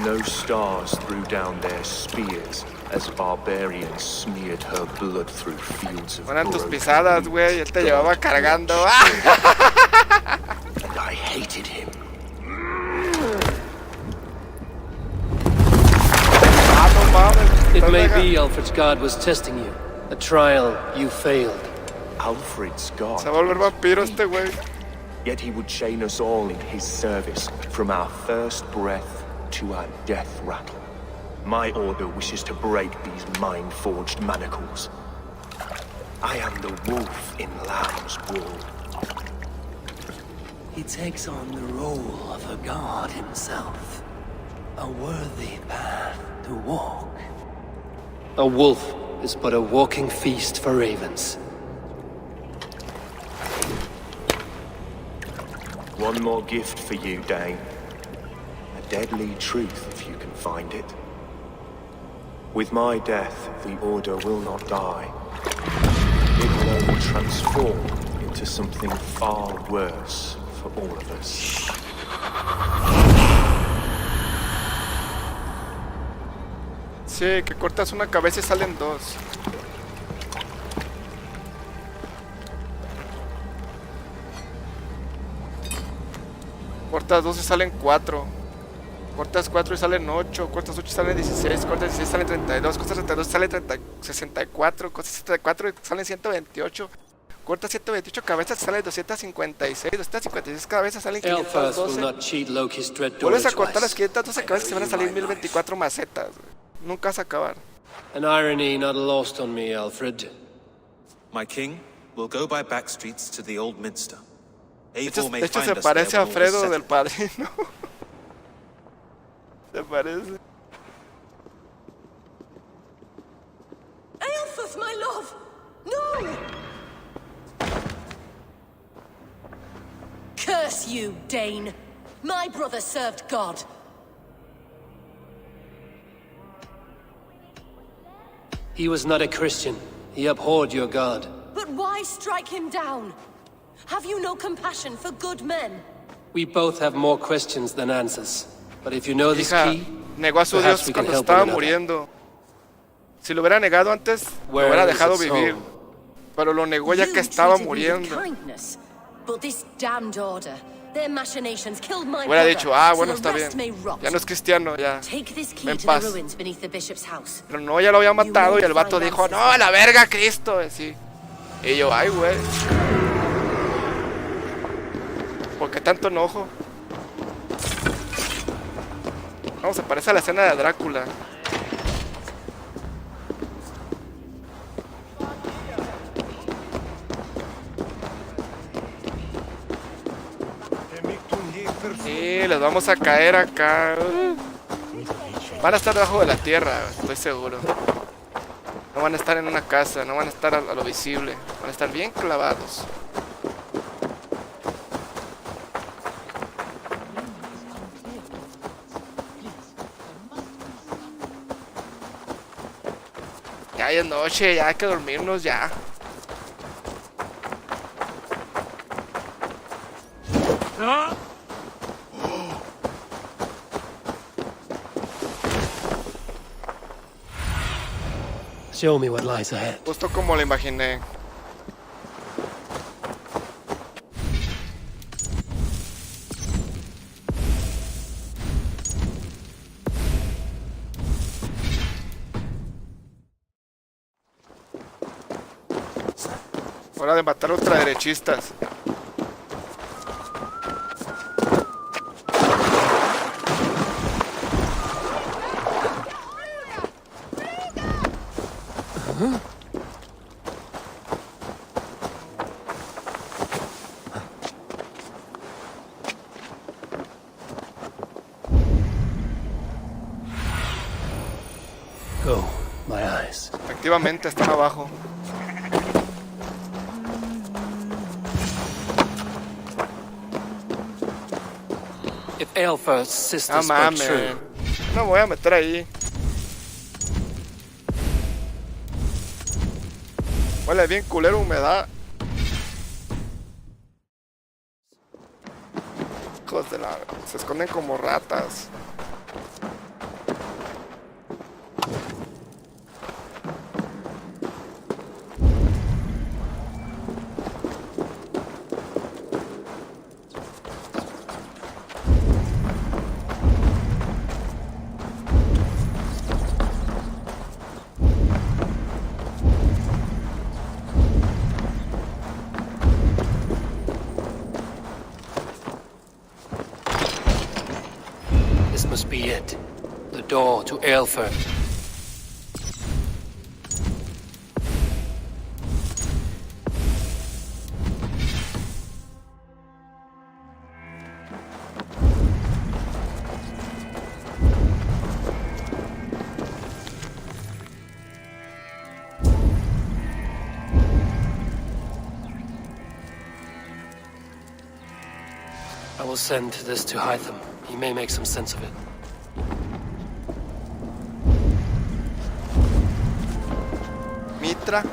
No stars threw down their spears as barbarians smeared her blood through fields of Eran tus pisadas, güey. Él te llevaba cargando. And I hated him. It may be Alfred's God was testing you. A trial you failed. Alfred's God. Se va a volver vampiro este güey. Yet he would chain us all in his service, from our first breath to our death rattle. My order wishes to break these mind-forged manacles. I am the wolf in lamb's wool. He takes on the role of a god himself. A worthy path to walk. A wolf is but a walking feast for ravens. One more gift for you, Dane. A deadly truth, if you can find it. With my death, the Order will not die. It will only transform into something far worse for all of us. Sí, que cortas una cabeza y salen dos. Cortas 2 y salen 4. Cortas 4 y salen 8. Cortas 8 y salen 16. Cortas 16 y salen 32. Cortas 32 y salen 64. Cortas 64 y salen 128. Cortas 128 cabezas y salen 256. 256 cabezas salen 512. Vuelves a cortar las 512 cabezas y se van a salir 1024 macetas. Nunca vas a acabar. An irony not lost on me, Alfred. My king will go by back streets to the old minster. De hecho se parece a Alfredo del Padrino. Se parece. Aelfus, my love! No! Curse you, Dane! My brother served God. He was not a Christian. He abhorred your God. But why strike him down? Have you no compassion for good men? We both have more questions than answers. But if you know this key, negó a su Dios cuando estaba muriendo. Si lo hubiera negado antes, lo hubiera dejado vivir. Pero lo negó ya que estaba muriendo. Hubiera dicho, bueno, está bien. Ya no es cristiano, ya. En paz. Pero no, ya lo había matado y el vato dijo, no, a la verga, Cristo. Sí. Y yo, ay, güey. ¿Por qué tanto enojo? No, se parece a la escena de Drácula. Sí, les vamos a caer acá. Van a estar debajo de la tierra, estoy seguro. No van a estar en una casa, no van a estar a lo visible. Van a estar bien clavados. Ya es noche, ya hay que dormirnos ya. Show me what lies ahead. Justo como lo imaginé. Hora de matar ultraderechistas. Go, my eyes. Efectivamente están abajo. If Aelfir's sisters no were mames. true, No me voy a meter ahí. Huele bien culero humedad. Hijos de la... Se esconden como ratas. This must be it. The door to Aelford. I will send this to Hytham. He may make some sense of it. Mitra.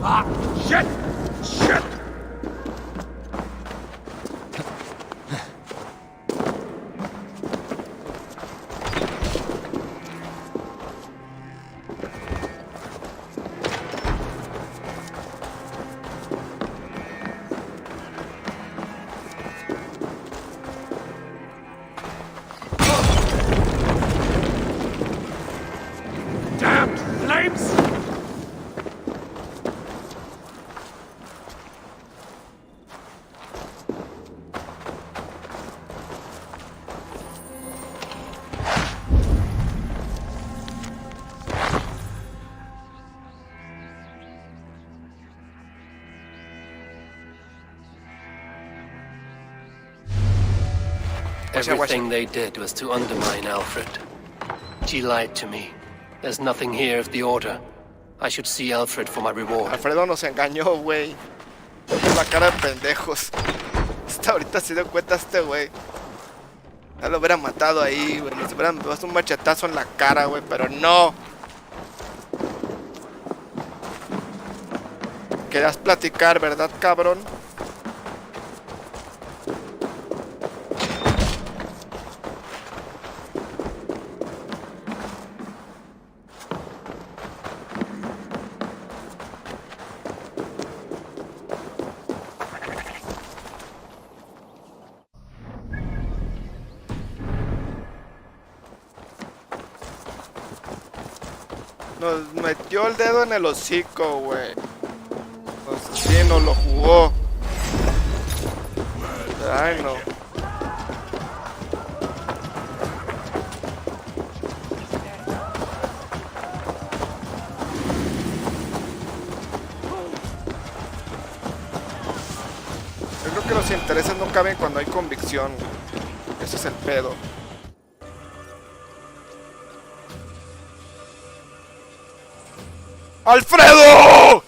Ah, shit! Shit! Damned flames! Everything they did was to undermine Alfred. She lied to me. There's nothing here of the Order. I should see Alfred for my reward. Alfredo nos engañó, güey. La cara de pendejos. Hasta ahorita se dio cuenta este güey. Ya lo hubieran matado ahí, güey. Nos hubieran puesto un machetazo en la cara, güey. Pero no. Querías platicar, ¿verdad, cabrón? Nos metió el dedo en el hocico, güey. Sí, nos lo jugó. Ay, no. Yo creo que los intereses no caben cuando hay convicción. Ese es el pedo. ¡Alfredo!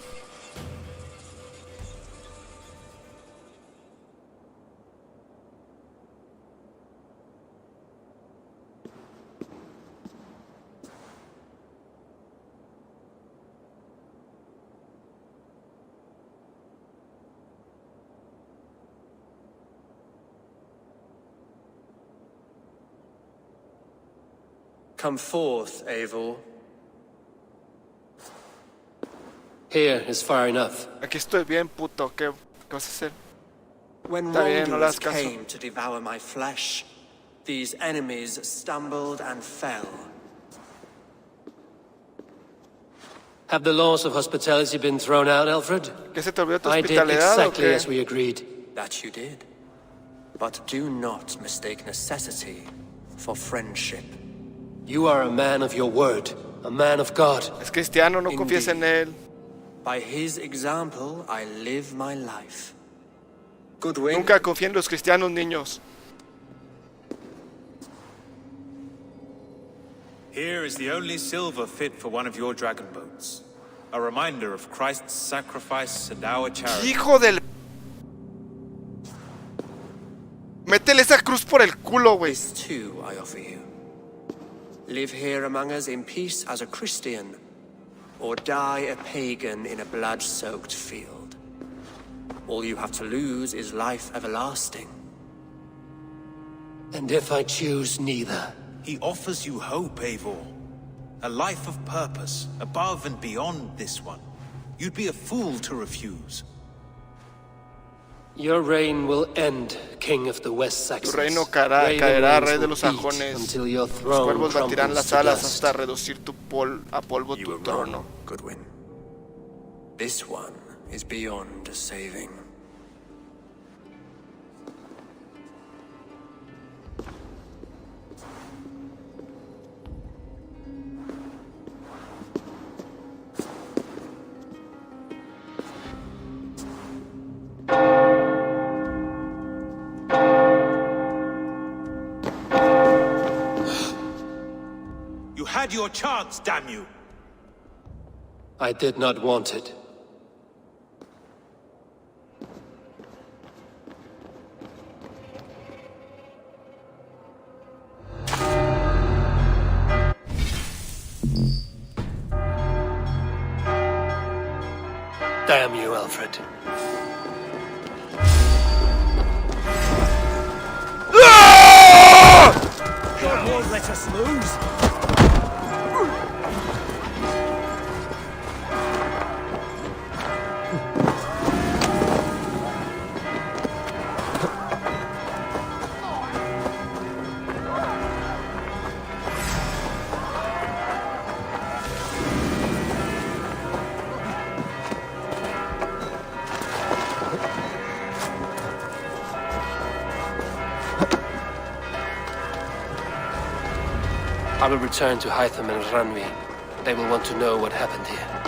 Come forth, Eivor. Here is far enough. Aquí estoy bien, puto. ¿Qué vas a hacer? When Está bien, no le wrongdoers hagas caso. came to devour my flesh, these enemies stumbled and fell. Have the laws of hospitality been thrown out, Alfred? ¿Qué se te olvidó tu I did hospitalidad o exactly qué? as we agreed. That you did. But do not mistake necessity for friendship. You are a man of your word, a man of God. Es cristiano, no confíes en él. By his example, I live my life. Godwin. Nunca confíen en los cristianos, niños. Here is the only silver fit for one of your dragon boats. A reminder of Christ's sacrifice and our charity. Hijo del... Métele esa cruz por el culo, güey. This too I offer you. Live here among us in peace as a Christian, or die a pagan in a blood-soaked field. All you have to lose is life everlasting. And if I choose neither? He offers you hope, Eivor. A life of purpose, above and beyond this one. You'd be a fool to refuse. Your reign will end, King of the West Tu Saxons. reino caerá, rey de los sajones. Until your Los throne cuervos batirán crumbles las to alas dust. hasta reducir a polvo You tu were trono. wrong, Godwin. This one is beyond saving. You had your chance, damn you! I did not want it. Damn you, Alfred. God won't let us lose. I will return to Hytham and Ranvi. They will want to know what happened here.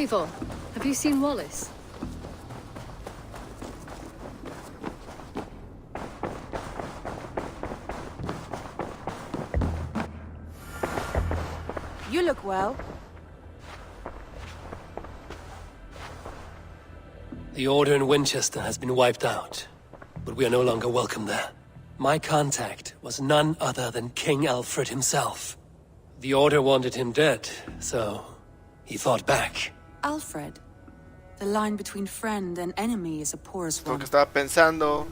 Eivor, have you seen Wallace? You look well. The Order in Winchester has been wiped out, but we are no longer welcome there. My contact was none other than King Alfred himself. The Order wanted him dead, so he fought back. Alfred. The line between friend and enemy is a porous Lo one. que estaba pensando.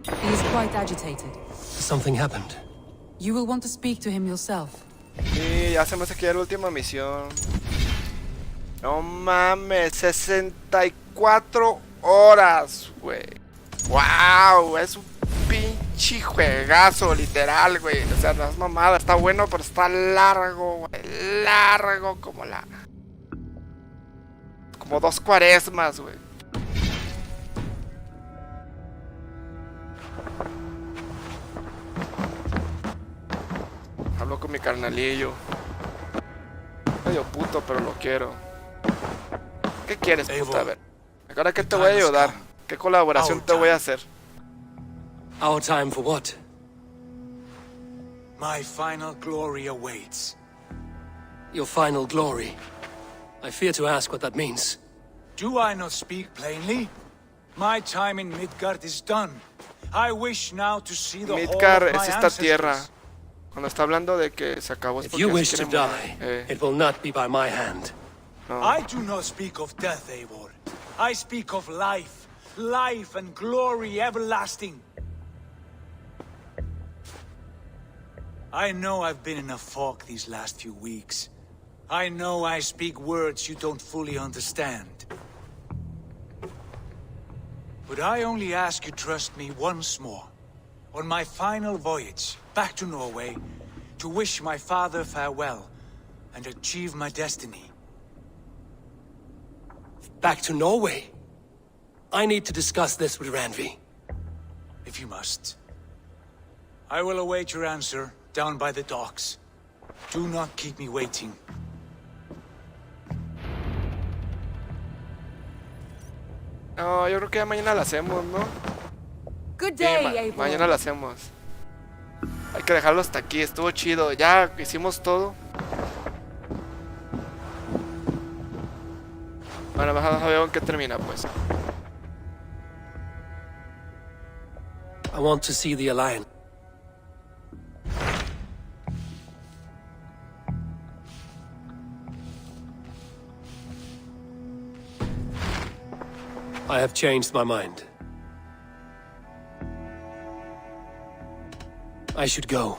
He is quite agitated. Something happened. You will want to speak to him yourself. Sí, ya se me hace que ya es la última misión. No mames, 64 horas, güey. Wow, es un pinche juegazo, literal, güey. O sea, no es mamada, está bueno, pero está largo, güey. Largo como la... Como 2 cuaresmas, güey. Hablo con mi carnalillo. Medio puto, pero lo quiero. ¿Qué quieres, puta? A ver. Ahora, ¿qué te voy a ayudar? ¿Qué colaboración te voy a hacer? Our time for what? My final glory awaits. Your final glory. I fear to ask what that means. Do I not speak plainly? My time in Midgard is done. I wish now to see the Midgard whole of es my esta tierra. ancestors. Cuando está hablando de que se acabó es If porque you se wish to quiere die, morir. it will not be by my hand. No. I do not speak of death, Eivor. I speak of life. Life and glory everlasting. I know I've been in a fog these last few weeks. I know I speak words you don't fully understand. But I only ask you trust me once more. On my final voyage back to Norway, to wish my father farewell and achieve my destiny. Back to Norway? I need to discuss this with Randvi. If you must. I will await your answer down by the docks. Do not keep me waiting. No, yo creo que ya mañana la hacemos, ¿no? Good Sí, day, Eivor. mañana la hacemos. Hay que dejarlo hasta aquí, estuvo chido. Ya hicimos todo. Bueno, vamos a ver en qué termina, pues. I want to see the Alliance. I have changed my mind. I should go.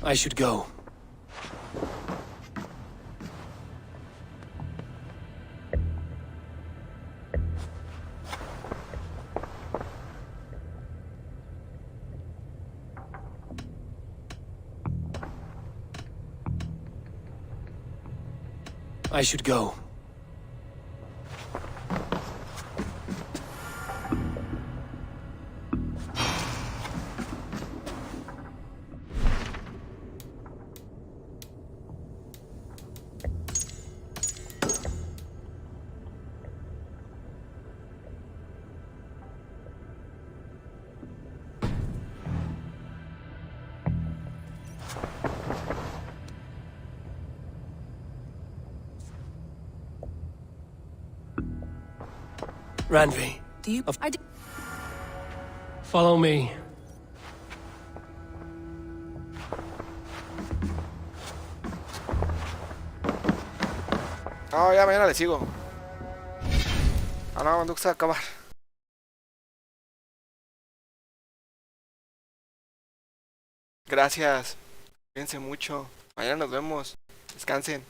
I should go. I should go. Ranvi. Do you... Follow me. No, ya mañana le sigo. Ah, no, cuando se va a acabar. Gracias. Cuídense mucho. Mañana nos vemos. Descansen.